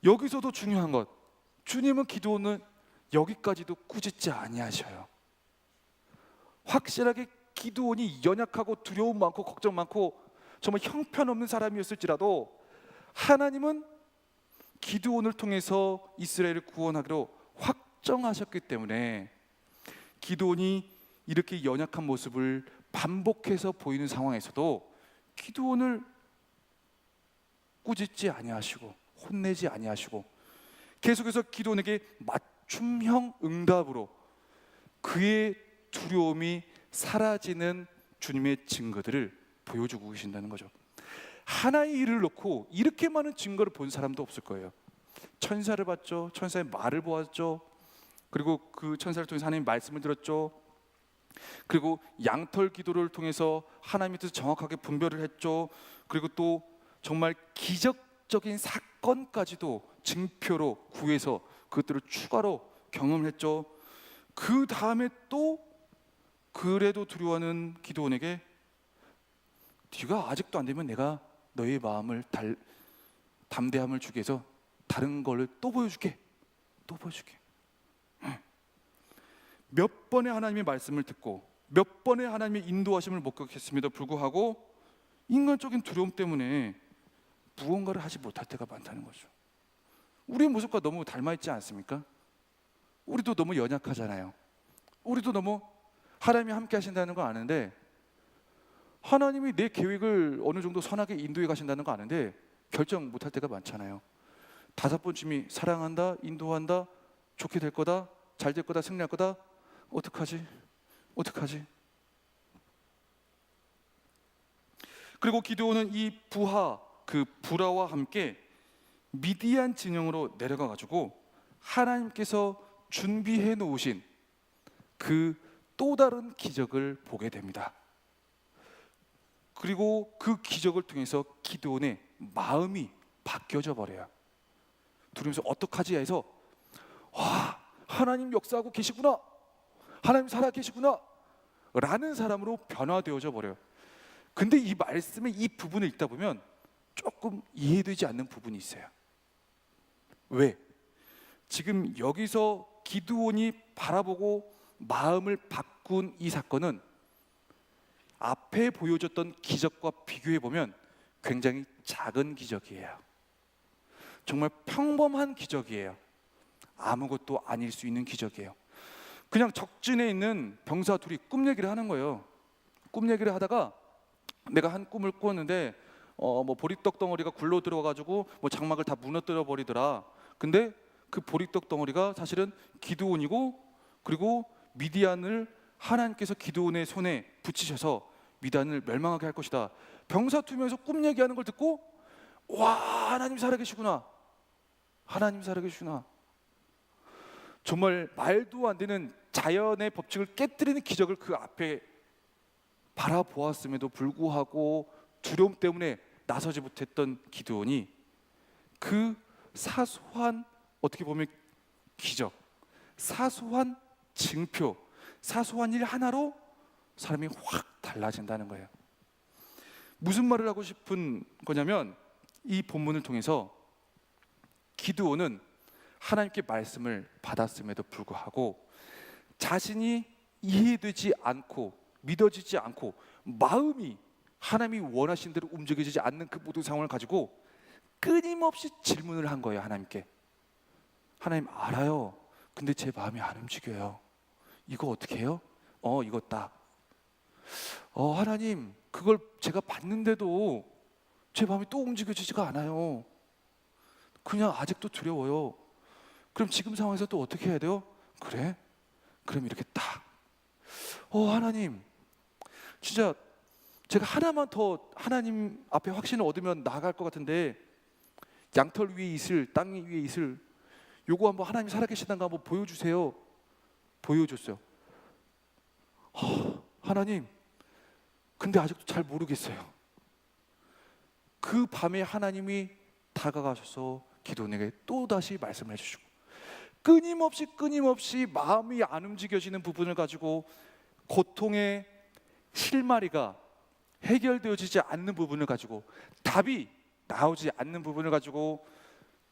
여기서도 중요한 것, 주님은 기드온은 여기까지도 꾸짖지 아니하셔요. 확실하게 기드온이 연약하고 두려움 많고 걱정 많고 정말 형편없는 사람이었을지라도 하나님은 기드온을 통해서 이스라엘을 구원하기로 확정하셨기 때문에 기드온이 이렇게 연약한 모습을 반복해서 보이는 상황에서도 기드온을 꾸짖지 아니하시고 혼내지 아니하시고 계속해서 기드온에게 맞춤형 응답으로 그의 두려움이 사라지는 주님의 증거들을 보여주고 계신다는 거죠. 하나의 일을 놓고 이렇게 많은 증거를 본 사람도 없을 거예요. 천사를 봤죠. 천사의 말을 보았죠. 그리고 그 천사를 통해서 하나님의 말씀을 들었죠. 그리고 양털 기도를 통해서 하나님의 뜻을 정확하게 분별을 했죠. 그리고 또 정말 기적적인 사건까지도 증표로 구해서 그것들을 추가로 경험했죠. 그 다음에 또 그래도 두려워하는 기드온에게 네가 아직도 안 되면 내가 너의 마음을 담대함을 주게 해서 다른 걸 또 보여줄게. 또 보여줄게. 몇 번의 하나님의 말씀을 듣고 몇 번의 하나님의 인도하심을 목격했음에도 불구하고 인간적인 두려움 때문에 무언가를 하지 못할 때가 많다는 거죠. 우리의 모습과 너무 닮아있지 않습니까? 우리도 너무 연약하잖아요. 우리도 너무 하나님이 함께 하신다는 거 아는데, 하나님이 내 계획을 어느 정도 선하게 인도해 가신다는 거 아는데 결정 못할 때가 많잖아요. 5번쯤이 사랑한다, 인도한다, 좋게 될 거다, 잘 될 거다, 승리할 거다. 어떡하지? 어떡하지? 그리고 기드온은 이 부하, 그 불화와 함께 미디안 진영으로 내려가 가지고 하나님께서 준비해 놓으신 그 또 다른 기적을 보게 됩니다. 그리고 그 기적을 통해서 기드온의 마음이 바뀌어져 버려요. 두려면서 어떡하지 해서 와, 하나님 역사하고 계시구나, 하나님 살아 계시구나 라는 사람으로 변화되어져 버려요. 근데 이 말씀의 이 부분을 읽다 보면 조금 이해되지 않는 부분이 있어요. 왜? 지금 여기서 기드온이 바라보고 마음을 바꾼 이 사건은 앞에 보여줬던 기적과 비교해 보면 굉장히 작은 기적이에요. 정말 평범한 기적이에요. 아무것도 아닐 수 있는 기적이에요. 그냥 적진에 있는 병사 둘이 꿈 얘기를 하는 거예요. 꿈 얘기를 하다가 내가 한 꿈을 꾸었는데 뭐 보리떡 덩어리가 굴러 들어가지고 뭐 장막을 다 무너뜨려 버리더라. 근데 그 보리떡 덩어리가 사실은 기드온이고, 그리고 미디안을 하나님께서 기드온의 손에 붙이셔서 미디안을 멸망하게 할 것이다. 병사 2명에서 꿈 얘기하는 걸 듣고 와, 하나님 살아계시구나, 하나님 살아계시구나. 정말 말도 안 되는 자연의 법칙을 깨뜨리는 기적을 그 앞에 바라보았음에도 불구하고 두려움 때문에 나서지 못했던 기드온이 그 사소한, 어떻게 보면 기적, 사소한 증표, 사소한 일 하나로 사람이 확 달라진다는 거예요. 무슨 말을 하고 싶은 거냐면 이 본문을 통해서 기드온은 하나님께 말씀을 받았음에도 불구하고 자신이 이해되지 않고 믿어지지 않고 마음이 하나님이 원하신 대로 움직여지지 않는 그 모든 상황을 가지고 끊임없이 질문을 한 거예요. 하나님께. 하나님, 알아요. 근데 제 마음이 안 움직여요. 이거 어떻게 해요? 이거 딱. 하나님, 그걸 제가 봤는데도 제 마음이 또 움직여지지가 않아요. 그냥 아직도 두려워요. 그럼 지금 상황에서 또 어떻게 해야 돼요? 그래? 그럼 이렇게 딱. 하나님, 진짜 제가 하나만 더 하나님 앞에 확신을 얻으면 나아갈 것 같은데 양털 위에 이슬, 땅 위에 이슬, 요거 한번 하나님 살아계시다는 거 한번 보여주세요. 보여줬어요. 하나님, 근데 아직도 잘 모르겠어요. 그 밤에 하나님이 다가가셔서 기드온에게 또다시 말씀을 해주시고 끊임없이 마음이 안 움직여지는 부분을 가지고 고통의 실마리가 해결되어지지 않는 부분을 가지고 답이 나오지 않는 부분을 가지고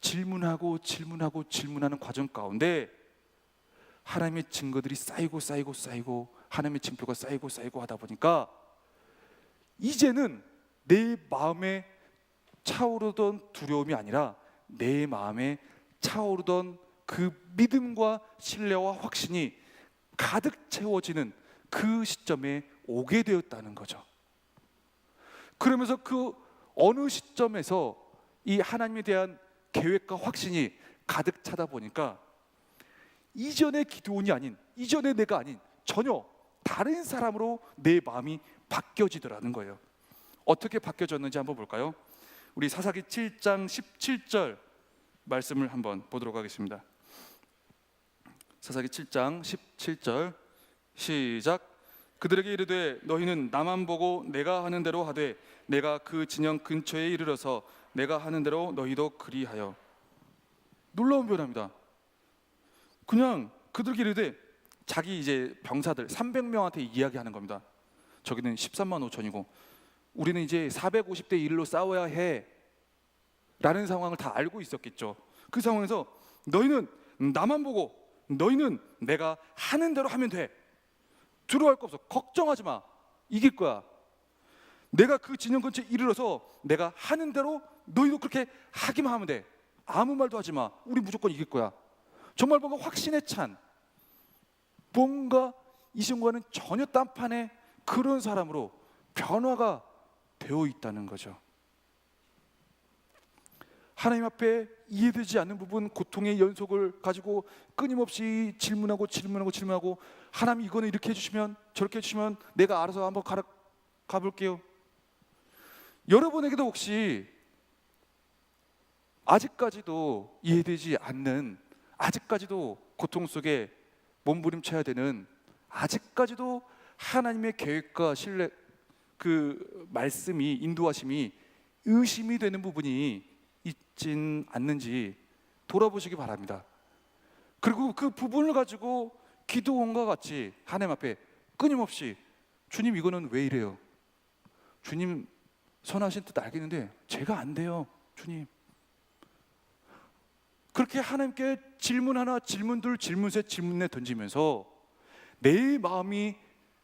질문하는 과정 가운데 하나님의 증거들이 쌓이고 하나님의 징표가 쌓이고 하다 보니까 이제는 내 마음에 차오르던 두려움이 아니라 내 마음에 차오르던 그 믿음과 신뢰와 확신이 가득 채워지는 그 시점에 오게 되었다는 거죠. 그러면서 그 어느 시점에서 이 하나님에 대한 계획과 확신이 가득 차다 보니까 이전의 기드온이 아닌, 이전의 내가 아닌 전혀 다른 사람으로 내 마음이 바뀌어지더라는 거예요. 어떻게 바뀌어졌는지 한번 볼까요? 우리 사사기 7장 17절 말씀을 한번 보도록 하겠습니다. 사사기 7장 17절 시작. 그들에게 이르되 너희는 나만 보고 내가 하는 대로 하되 내가 그 진영 근처에 이르러서 내가 하는 대로 너희도 그리하여. 놀라운 변화입니다. 그냥 그들에게 이르되 자기 이제 병사들 300명한테 이야기하는 겁니다. 저기는 13만 5천이고 우리는 이제 450대 1로 싸워야 해 라는 상황을 다 알고 있었겠죠. 그 상황에서 너희는 나만 보고 너희는 내가 하는 대로 하면 돼. 두려워할 거 없어. 걱정하지 마. 이길 거야. 내가 그 진영 근처에 이르러서 내가 하는 대로 너희도 그렇게 하기만 하면 돼. 아무 말도 하지 마. 우리 무조건 이길 거야. 정말 뭔가 확신에 찬, 뭔가 이전과는 전혀 딴판의 그런 사람으로 변화가 되어 있다는 거죠. 하나님 앞에 이해되지 않는 부분, 고통의 연속을 가지고 끊임없이 질문하고 하나님 이거는 이렇게 해주시면 저렇게 해주시면 내가 알아서 한번 가볼게요. 여러분에게도 혹시 아직까지도 이해되지 않는, 아직까지도 고통 속에 몸부림쳐야 되는, 아직까지도 하나님의 계획과 신뢰, 그 말씀이, 인도하심이 의심이 되는 부분이 있진 않는지 돌아보시기 바랍니다. 그리고 그 부분을 가지고 기도원과 같이 하나님 앞에 끊임없이 주님 이거는 왜 이래요? 주님 선하신 뜻 알겠는데 제가 안 돼요 주님. 그렇게 하나님께 질문 하나, 질문 둘, 질문 셋, 질문 넷 던지면서 내 마음이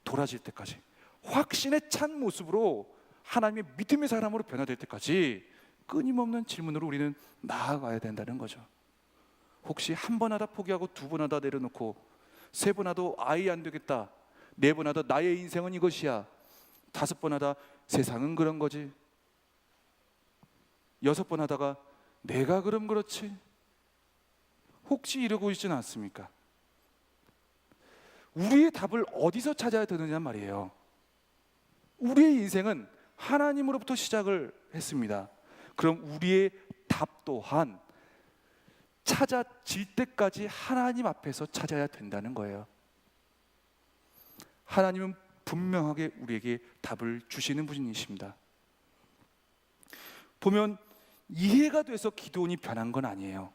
돌아질 때까지, 확신에 찬 모습으로 하나님의 믿음의 사람으로 변화될 때까지 끊임없는 질문으로 우리는 나아가야 된다는 거죠. 혹시 한 번 하다 포기하고 두 번 하다 내려놓고 세 번 하도 아이 안 되겠다, 네 번 하다 나의 인생은 이것이야, 다섯 번 하다 세상은 그런 거지, 여섯 번 하다가 내가 그럼 그렇지, 혹시 이러고 있지는 않습니까? 우리의 답을 어디서 찾아야 되느냐 말이에요. 우리의 인생은 하나님으로부터 시작을 했습니다. 그럼 우리의 답 또한 찾아질 때까지 하나님 앞에서 찾아야 된다는 거예요. 하나님은 분명하게 우리에게 답을 주시는 분이십니다. 보면 이해가 돼서 기도원이 변한 건 아니에요.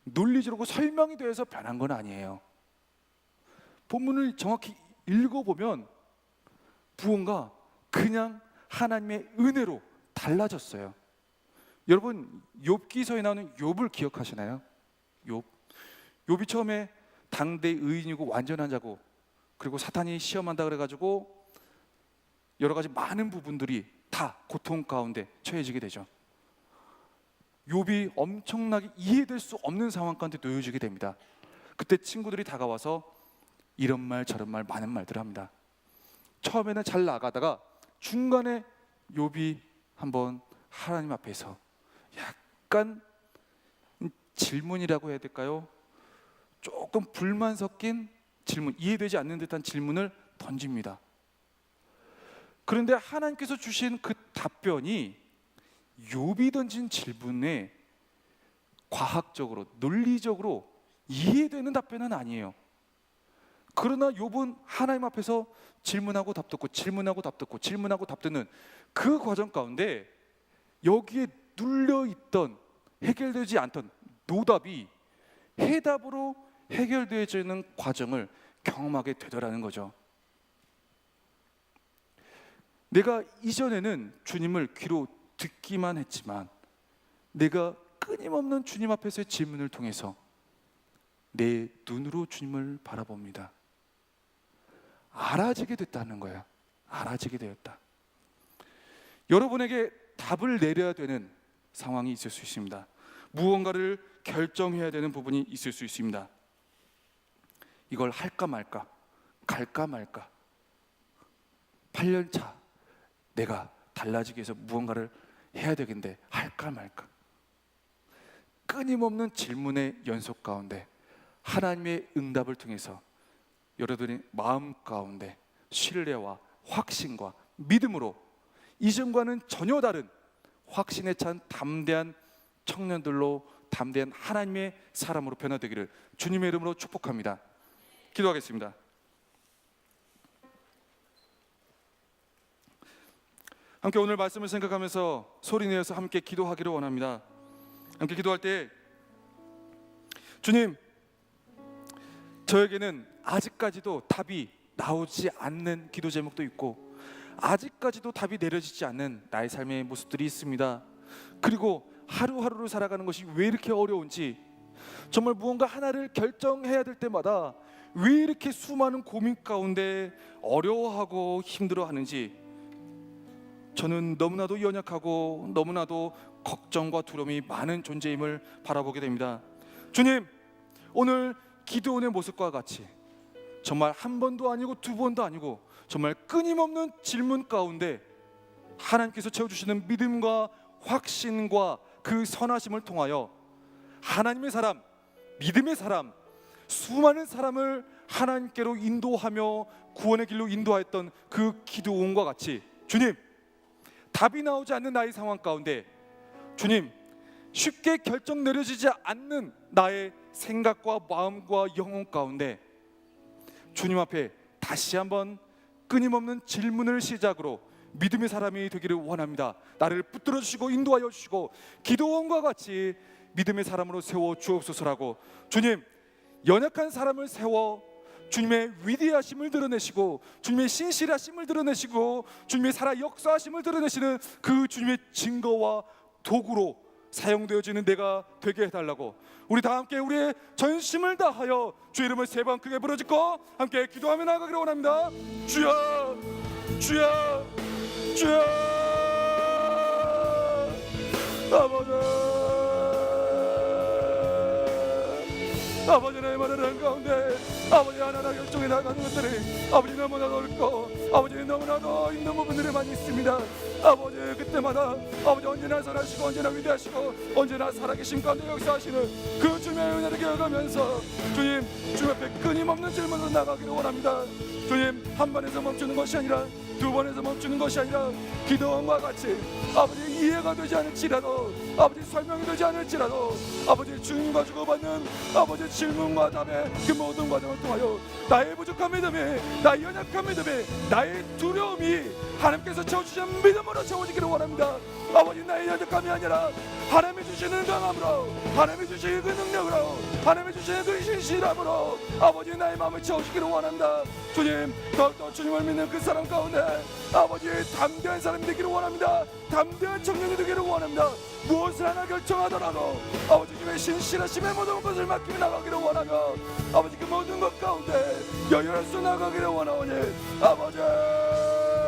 논리적으로 설명이 돼서 변한 건 아니에요. 본문을 정확히 읽어보면 무언가 그냥 하나님의 은혜로 달라졌어요. 여러분 욥기서에 나오는 욥을 기억하시나요? 욥이 처음에 당대 의인이고 완전한 자고, 그리고 사탄이 시험한다 그래가지고 여러 가지 많은 부분들이 다 고통 가운데 처해지게 되죠. 욥이 엄청나게 이해될 수 없는 상황 가운데 놓여지게 됩니다. 그때 친구들이 다가와서 이런 말 저런 말 많은 말들을 합니다. 처음에는 잘 나가다가 중간에 욥이 한번 하나님 앞에서 약간 질문이라고 해야 될까요? 조금 불만 섞인 질문, 이해되지 않는 듯한 질문을 던집니다. 그런데 하나님께서 주신 그 답변이 욥이 던진 질문에 과학적으로, 논리적으로 이해되는 답변은 아니에요. 그러나 욥은 하나님 앞에서 질문하고 답 듣고 질문하고 답 듣고 질문하고 답 듣는 그 과정 가운데 여기에 눌려있던, 해결되지 않던 노답이 해답으로 해결되어지는 과정을 경험하게 되더라는 거죠. 내가 이전에는 주님을 귀로 듣기만 했지만 내가 끊임없는 주님 앞에서의 질문을 통해서 내 눈으로 주님을 바라봅니다. 알아지게 됐다는 거예요. 알아지게 되었다. 여러분에게 답을 내려야 되는 상황이 있을 수 있습니다. 무언가를 결정해야 되는 부분이 있을 수 있습니다. 이걸 할까 말까, 갈까 말까. 8년 차 내가 달라지기 위해서 무언가를 해야 되겠는데 할까 말까. 끊임없는 질문의 연속 가운데 하나님의 응답을 통해서 여러분의 마음 가운데 신뢰와 확신과 믿음으로 이전과는 전혀 다른 확신에 찬 담대한 청년들로, 담대한 하나님의 사람으로 변화되기를 주님의 이름으로 축복합니다. 기도하겠습니다. 함께 오늘 말씀을 생각하면서 소리내어서 함께 기도하기를 원합니다. 함께 기도할 때 주님, 저에게는 아직까지도 답이 나오지 않는 기도 제목도 있고 아직까지도 답이 내려지지 않는 나의 삶의 모습들이 있습니다. 그리고 하루하루를 살아가는 것이 왜 이렇게 어려운지, 정말 무언가 하나를 결정해야 될 때마다 왜 이렇게 수많은 고민 가운데 어려워하고 힘들어하는지 저는 너무나도 연약하고 너무나도 걱정과 두려움이 많은 존재임을 바라보게 됩니다. 주님, 오늘 기도원의 모습과 같이 정말 한 번도 아니고 두 번도 아니고 정말 끊임없는 질문 가운데 하나님께서 채워주시는 믿음과 확신과 그 선하심을 통하여 하나님의 사람, 믿음의 사람, 수많은 사람을 하나님께로 인도하며 구원의 길로 인도하였던 그 기드온과 같이 주님, 답이 나오지 않는 나의 상황 가운데 주님, 쉽게 결정 내려지지 않는 나의 생각과 마음과 영혼 가운데 주님 앞에 다시 한번 끊임없는 질문을 시작으로 믿음의 사람이 되기를 원합니다. 나를 붙들어 주시고 인도하여 주시고 기드온과 같이 믿음의 사람으로 세워 주옵소서라고, 주님, 연약한 사람을 세워 주님의 위대하심을 드러내시고 주님의 신실하심을 드러내시고 주님의 살아 역사하심을 드러내시는 그 주님의 증거와 도구로 사용되어지는 내가 되게 해달라고, 우리 다 함께 우리의 전심을 다하여 주의 이름을 세 번 크게 부르짖고 함께 기도하며 나아가기를 원합니다. 주여, 주여, 주여. 아버지, 나의 말하는 가운데 아버지 하나하나 결정해 나가는 것들이 아버지 너무나도 어렵고 아버지 너무나도 있는 부분들이 많이 있습니다. 아버지 그때마다 아버지 언제나 선하시고 언제나 위대하시고 언제나 살아계신 가운데 역사하시는 그 주님의 은혜를 기억하면서 주님, 주님 앞에 끊임없는 질문으로 나가기를 원합니다. 주님, 한 번에서 멈추는 것이 아니라 두 번에서 멈추는 것이 아니라 기도원과 같이 아버지 이해가 되지 않을지라도 아버지 설명이 되지 않을지라도 아버지 주님과 주고받는 아버지 질문과 답의 그 모든 과정을 통하여 나의 부족한 믿음이, 나의 연약한 믿음이, 나의 두려움이 하나님께서 채워주신 믿음으로 채워지기를 원합니다. 아버지, 나의 연약함이 아니라 하나님이 주시는 강함으로, 하나님이 주시는 그 능력으로, 하나님이 주시는 그 신실함으로 아버지 나의 마음을 채워주기를 원합니다. 주님, 더욱더 주님을 믿는 그 사람 가운데 아버지 담대한 사람이 되기를 원합니다. 담대한 청년이 되기를 원합니다. 무엇을 하나 결정하더라도 아버지 주님의 신실하심의 모든 것을 맡기며 나가기를 원하며 아버지 그 모든 것 가운데 여유할 수 나가기를 원하오니 아버지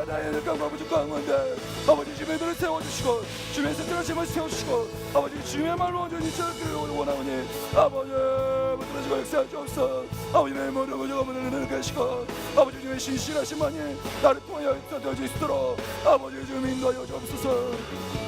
나의 능력과 부족한 건데 아버지 주님의 들을 세워주시고 주님의 스트레심을 세워주시고 아버지 주님의 말로 온전히 채우기를 원하오니 아버지 붙들어지고 역사하시옵소서. 아버지 내 모든 것을 어머니를 계시고 아버지 주님의 신실하심만이 나를 통하여 되어질 수 있도록 아버지 주님 인도하여 주옵소서.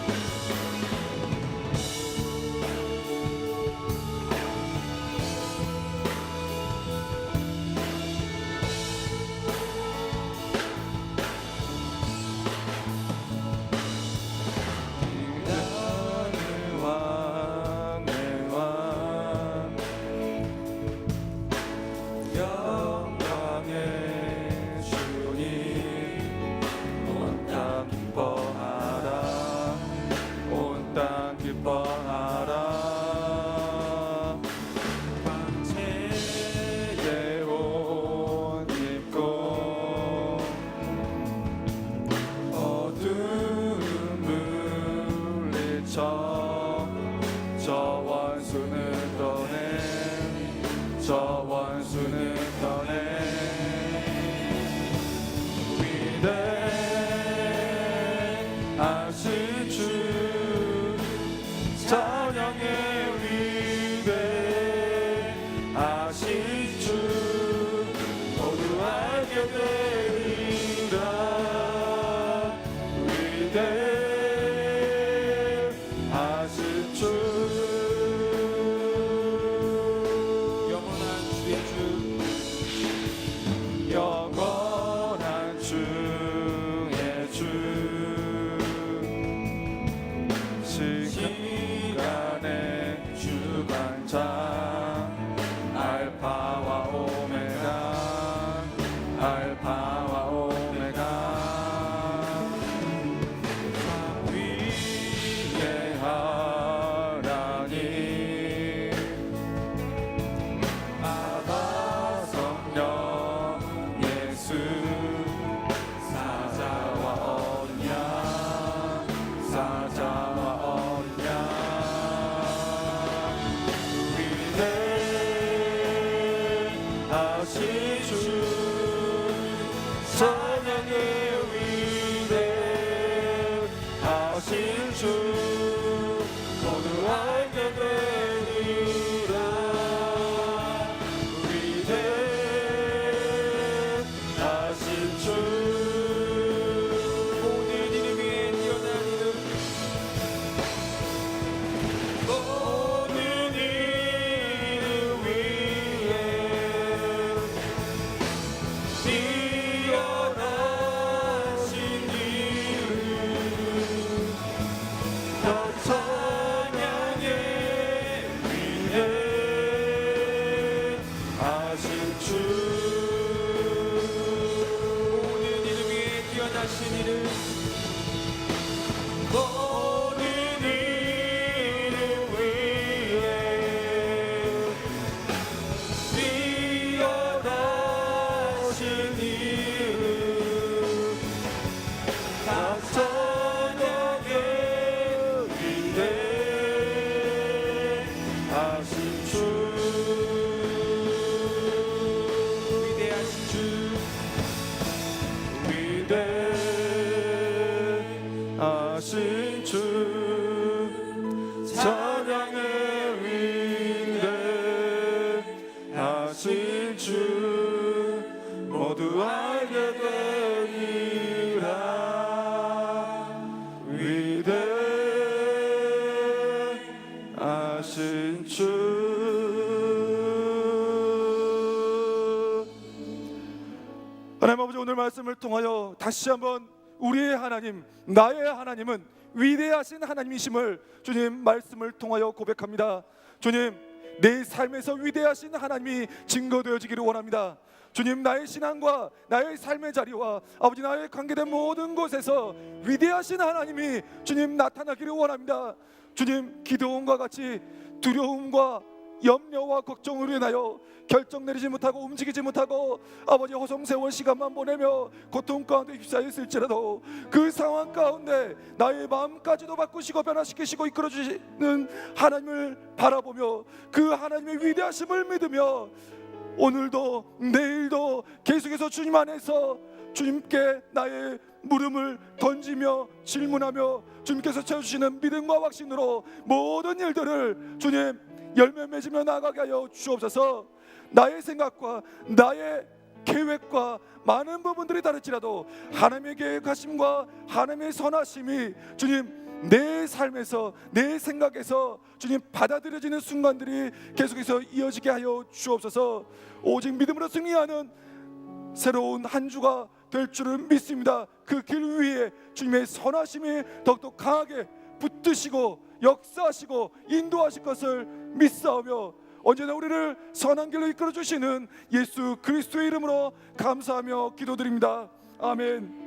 본인 이름 위에 뛰어나신 이름 각 저녁에 위대하신 주 위대하신 주 위대하신 주 찬양의 위대하신 주 모두 알게 되리라 위대하신 주 하나님 아버지, 오늘 말씀을 통하여 다시 한번 우리의 하나님, 나의 하나님은 위대하신 하나님이심을 주님 말씀을 통하여 고백합니다. 주님, 내 삶에서 위대하신 하나님이 증거되어지기를 원합니다. 주님, 나의 신앙과 나의 삶의 자리와 아버지 나의 관계된 모든 곳에서 위대하신 하나님이 주님 나타나기를 원합니다. 주님, 기도원과 같이 두려움과 염려와 걱정으로 인하여 결정 내리지 못하고 움직이지 못하고 아버지 허송세월 시간만 보내며 고통 가운데 휩싸였을지라도 그 상황 가운데 나의 마음까지도 바꾸시고 변화시키시고 이끌어주시는 하나님을 바라보며 그 하나님의 위대하심을 믿으며 오늘도 내일도 계속해서 주님 안에서 주님께 나의 물음을 던지며 질문하며 주님께서 채워주시는 믿음과 확신으로 모든 일들을 주님 열매 맺으며 나아가게 하여 주옵소서. 나의 생각과 나의 계획과 많은 부분들이 다를지라도 하나님의 계획하심과 하나님의 선하심이 주님 내 삶에서 내 생각에서 주님 받아들여지는 순간들이 계속해서 이어지게 하여 주옵소서. 오직 믿음으로 승리하는 새로운 한 주가 될 줄을 믿습니다. 그 길 위에 주님의 선하심이 더욱더 강하게 붙드시고 역사하시고 인도하실 것을 믿사오며 언제나 우리를 선한 길로 이끌어 주시는 예수 그리스도의 이름으로 감사하며 기도드립니다. 아멘.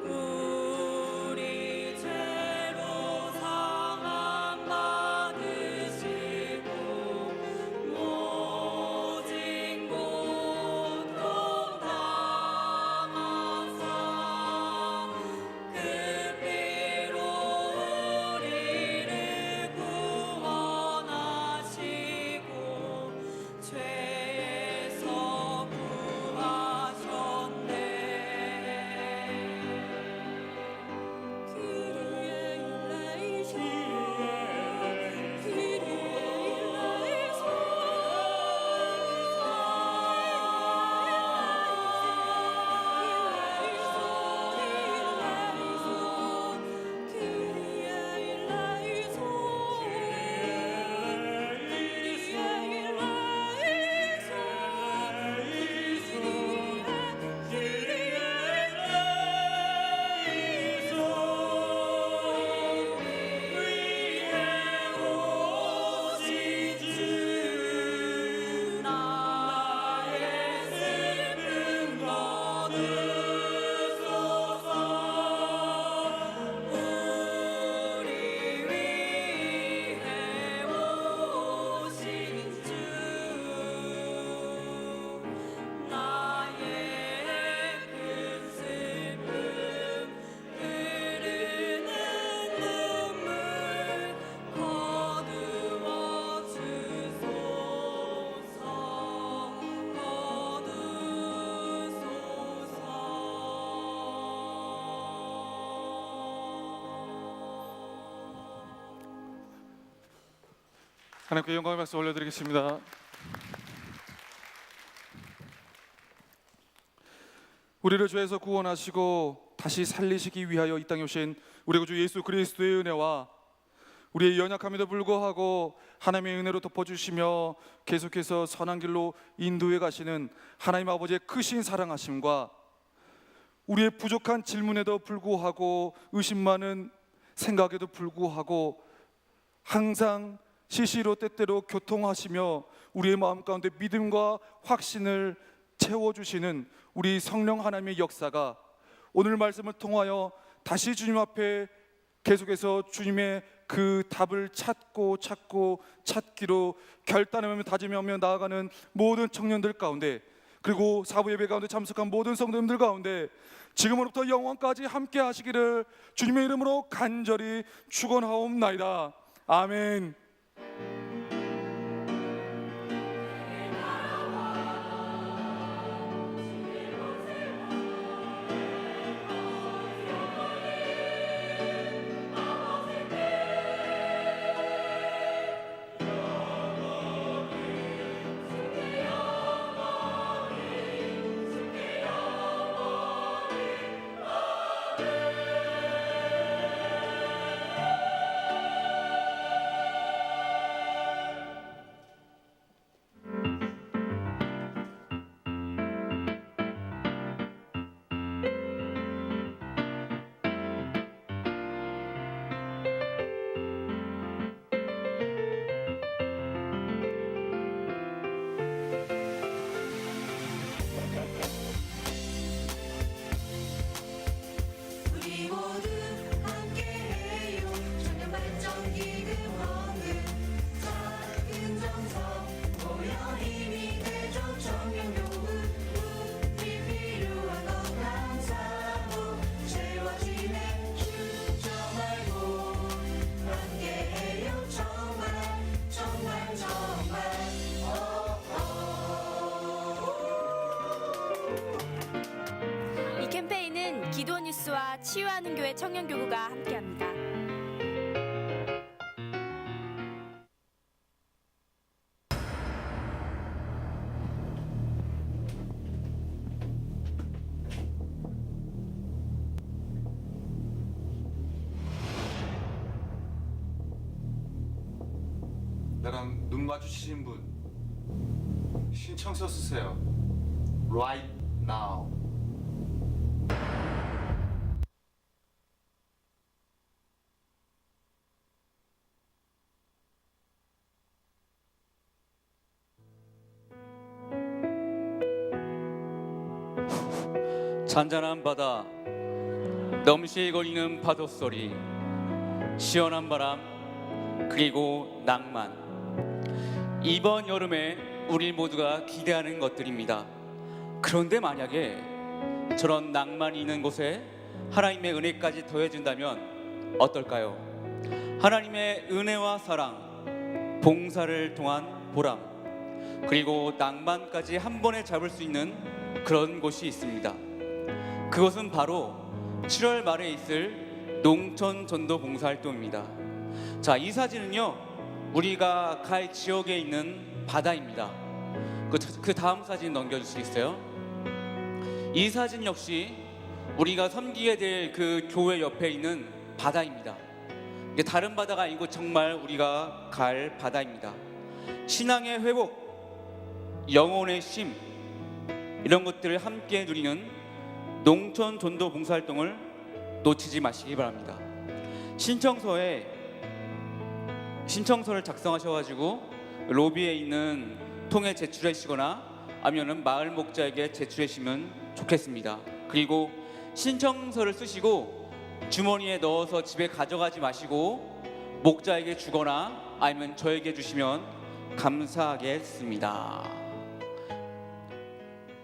우리 죄로 상함 받으시고 하나님께 영광의 박수 올려드리겠습니다. 우리를 죄에서 구원하시고 다시 살리시기 위하여 이 땅에 오신 우리 구주 예수 그리스도의 은혜와 우리의 연약함에도 불구하고 하나님의 은혜로 덮어주시며 계속해서 선한 길로 인도해 가시는 하나님 아버지의 크신 사랑하심과 우리의 부족한 질문에도 불구하고 의심 많은 생각에도 불구하고 항상 시시로 때때로 교통하시며 우리의 마음 가운데 믿음과 확신을 채워주시는 우리 성령 하나님의 역사가 오늘 말씀을 통하여 다시 주님 앞에 계속해서 주님의 그 답을 찾기로 결단하며 다짐하며 나아가는 모든 청년들 가운데, 그리고 사부 예배 가운데 참석한 모든 성도님들 가운데 지금으로부터 영원까지 함께 하시기를 주님의 이름으로 간절히 축원하옵나이다. 아멘. 우리 모두 함께해요. 청년 발전 기금 헌금 작은 정성 모여 힘이 되죠. 청년 교우 우리 필요한 것 감사하고 채워지네 주저 말고 함께해요. 정말 이 캠페인은 기도원 뉴스와 치유하는 교회 청년교구가 함께합니다. 나랑 눈 마주치신 분 신청서 쓰세요. Right now. 잔잔한 바다, 넘실거리는 파도 소리, 시원한 바람, 그리고 낭만. 이번 여름에 우리 모두가 기대하는 것들입니다. 그런데 만약에 저런 낭만이 있는 곳에 하나님의 은혜까지 더해준다면 어떨까요? 하나님의 은혜와 사랑, 봉사를 통한 보람, 그리고 낭만까지 한 번에 잡을 수 있는 그런 곳이 있습니다. 그것은 바로 7월 말에 있을 농촌 전도 봉사활동입니다. 자, 이 사진은요, 우리가 갈 지역에 있는 바다입니다. 그 다음 사진 넘겨줄 수 있어요? 이 사진 역시 우리가 섬기게 될 그 교회 옆에 있는 바다입니다. 이게 다른 바다가 아니고 정말 우리가 갈 바다입니다. 신앙의 회복, 영혼의 쉼, 이런 것들을 함께 누리는 농촌 전도 봉사활동을 놓치지 마시기 바랍니다. 신청서를 작성하셔가지고 로비에 있는 통에 제출하시거나 아니면은 마을 목자에게 제출하시면 좋겠습니다. 그리고 신청서를 쓰시고 주머니에 넣어서 집에 가져가지 마시고 목자에게 주거나 아니면 저에게 주시면 감사하겠습니다.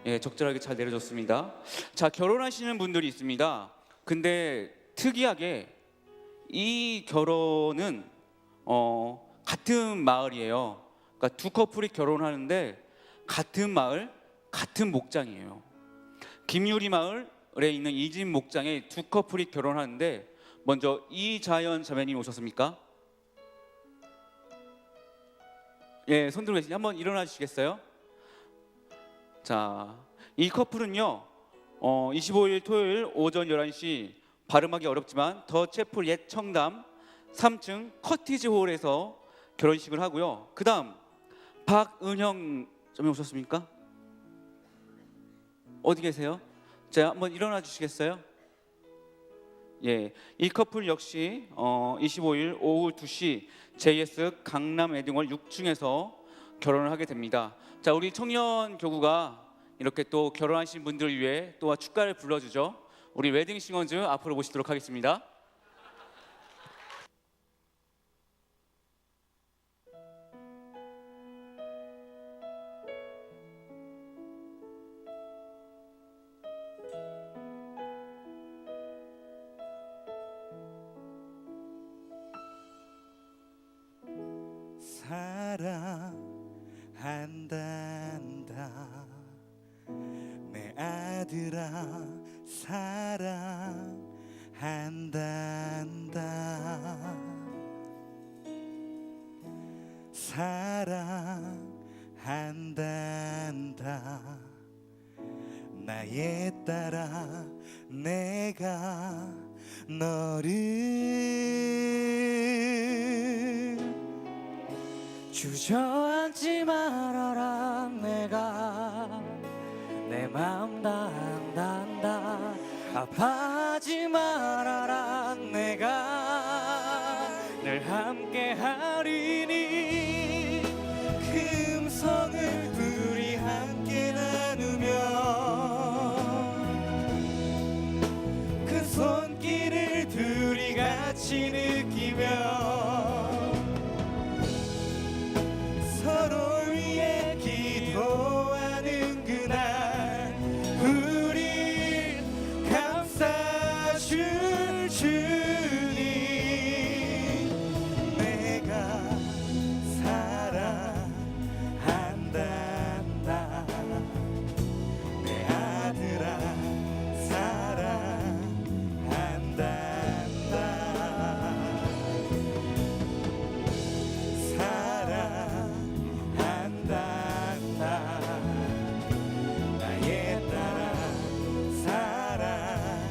예, 적절하게 잘 내려줬습니다. 자, 결혼하시는 분들이 있습니다. 근데 특이하게 이 결혼은 같은 마을이에요. 그러니까 두 커플이 결혼하는데 같은 마을, 같은 목장이에요. 김유리 마을에 있는 이집 목장에 두 커플이 결혼하는데 먼저 이자연 자매님 오셨습니까? 예, 손 들고 계시니 한번 일어나 주시겠어요? 자, 이 커플은요 25일 토요일 오전 11시 발음하기 어렵지만 더 채플 옛 청담 3층 커티지 홀에서 결혼식을 하고요. 그 다음 박은형 좀 오셨습니까? 어디 계세요? 자, 한번 일어나 주시겠어요? 예, 이 커플 역시 25일 오후 2시 JS 강남 웨딩홀 6층에서 결혼을 하게 됩니다. 자, 우리 청년 교구가 이렇게 또 결혼하신 분들을 위해 또 축가를 불러주죠. 우리 웨딩 싱어즈 앞으로 모시도록 하겠습니다. 사랑한단다 내 아들아 사랑한단다 사랑한단다 나의 딸아 내가 너를 주저앉지 말아라 내가 내 마음 다 안단다 아파하지 말아라 내가 늘 함께 하리니 금성을 둘이 함께 나누며 그 손길을 둘이 같이 느끼며 서로 위해 기도하는 그날 우릴 감싸줄 주님 내가 사랑한단다 내 아들아 사랑한단다 나의 딸아 사랑한단다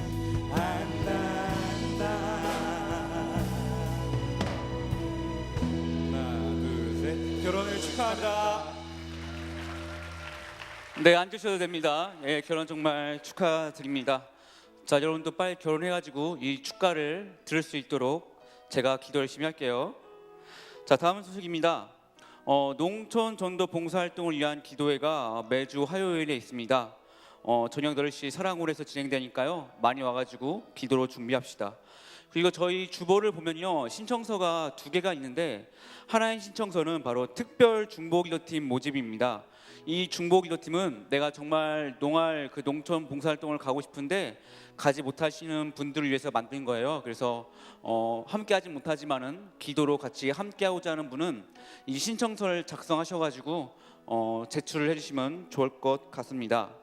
하나 둘셋 결혼을 축하합니다. 네, 앉으셔도 됩니다. 예, 결혼 정말 축하드립니다. 자, 여러분도 빨리 결혼해가지고 이 축가를 들을 수 있도록 제가 기도 열심히 할게요. 자, 다음 소식입니다. 농촌 전도 봉사활동을 위한 기도회가 매주 화요일에 있습니다. 저녁 8시 사랑홀에서 진행되니까요. 많이 와가지고 기도로 준비합시다. 그리고 저희 주보를 보면요, 신청서가 2개가 있는데 하나의 신청서는 바로 특별 중보기도팀 모집입니다. 이 중보기도팀은 내가 정말 농알 그 농촌 봉사활동을 가고 싶은데 가지 못하시는 분들을 위해서 만든 거예요. 그래서 함께하지 못하지만은 기도로 같이 함께하고자 하는 분은 이 신청서를 작성하셔가지고 제출을 해주시면 좋을 것 같습니다.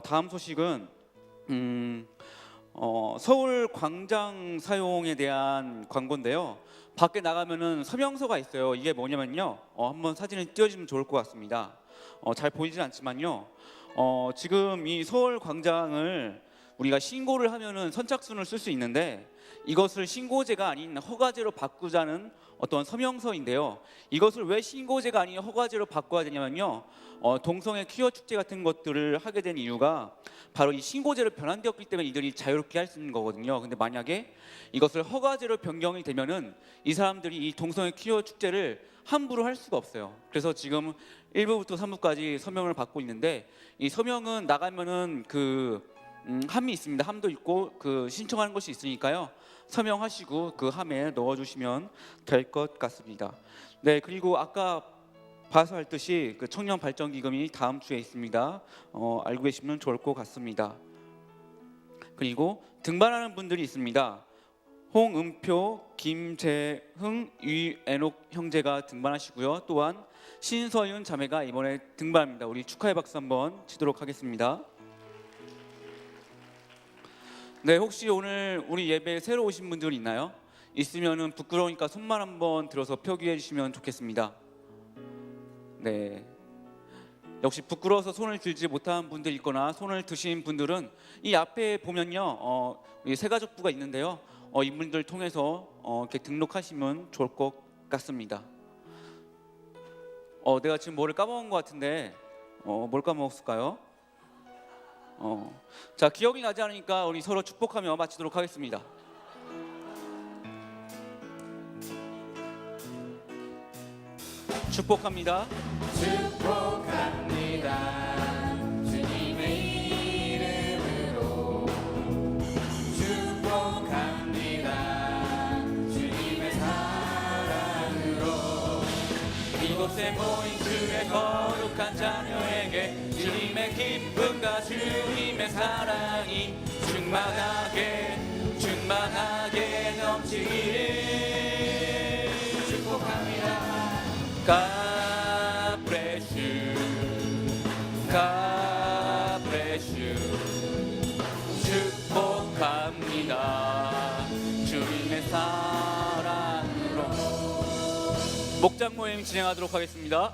다음 소식은 서울 광장 사용에 대한 광고인데요. 밖에 나가면은 서명서가 있어요. 이게 뭐냐면요, 한번 사진을 띄워주면 좋을 것 같습니다. 잘 보이진 않지만요, 지금 이 서울 광장을 우리가 신고를 하면은 선착순을 쓸 수 있는데 이것을 신고제가 아닌 허가제로 바꾸자는 어떤 서명서인데요. 이것을 왜 신고제가 아닌 허가제로 바꿔야 되냐면요, 동성애 퀴어 축제 같은 것들을 하게 된 이유가 바로 이 신고제로 변환되었기 때문에 이들이 자유롭게 할 수 있는 거거든요. 근데 만약에 이것을 허가제로 변경이 되면은 이 사람들이 이 동성애 퀴어 축제를 함부로 할 수가 없어요. 그래서 지금 1부부터 3부까지 서명을 받고 있는데 이 서명은 나가면은 함이 있습니다. 함도 있고 신청하는 것이 있으니까요. 서명하시고 그 함에 넣어주시면 될 것 같습니다. 네, 그리고 아까 봐서 할 듯이 청년 발전 기금이 다음 주에 있습니다. 알고 계시면 좋을 것 같습니다. 그리고 등반하는 분들이 있습니다. 홍은표, 김재흥, 유애녹 형제가 등반하시고요. 또한 신서윤 자매가 이번에 등반합니다. 우리 축하의 박수 한번 치도록 하겠습니다. 네, 혹시 오늘 우리 예배에 새로 오신 분들 있나요? 있으면은 부끄러우니까 손만 한번 들어서 표기해 주시면 좋겠습니다. 네. 역시 부끄러워서 손을 들지 못한 분들 있거나 손을 드신 분들은 이 앞에 보면요, 이 새가족부가 있는데요. 이분들 통해서 이렇게 등록하시면 좋을 것 같습니다. 내가 지금 뭐를 까먹은 것 같은데 뭘 까먹었을까요? 자, 기억이 나지 않으니까 우리 서로 축복하며 마치도록 하겠습니다. 축복합니다. 축복합니다. 주님의 이름으로 축복합니다. 주님의 사랑으로 이곳에 모인 주의 거룩한 자녀에게 주님의 기쁨과 주님의 사랑이 충만하게 넘치기를 축복합니다. God bless you. God bless you. 축복합니다. 주님의 사랑으로. 목장 모임 진행하도록 하겠습니다.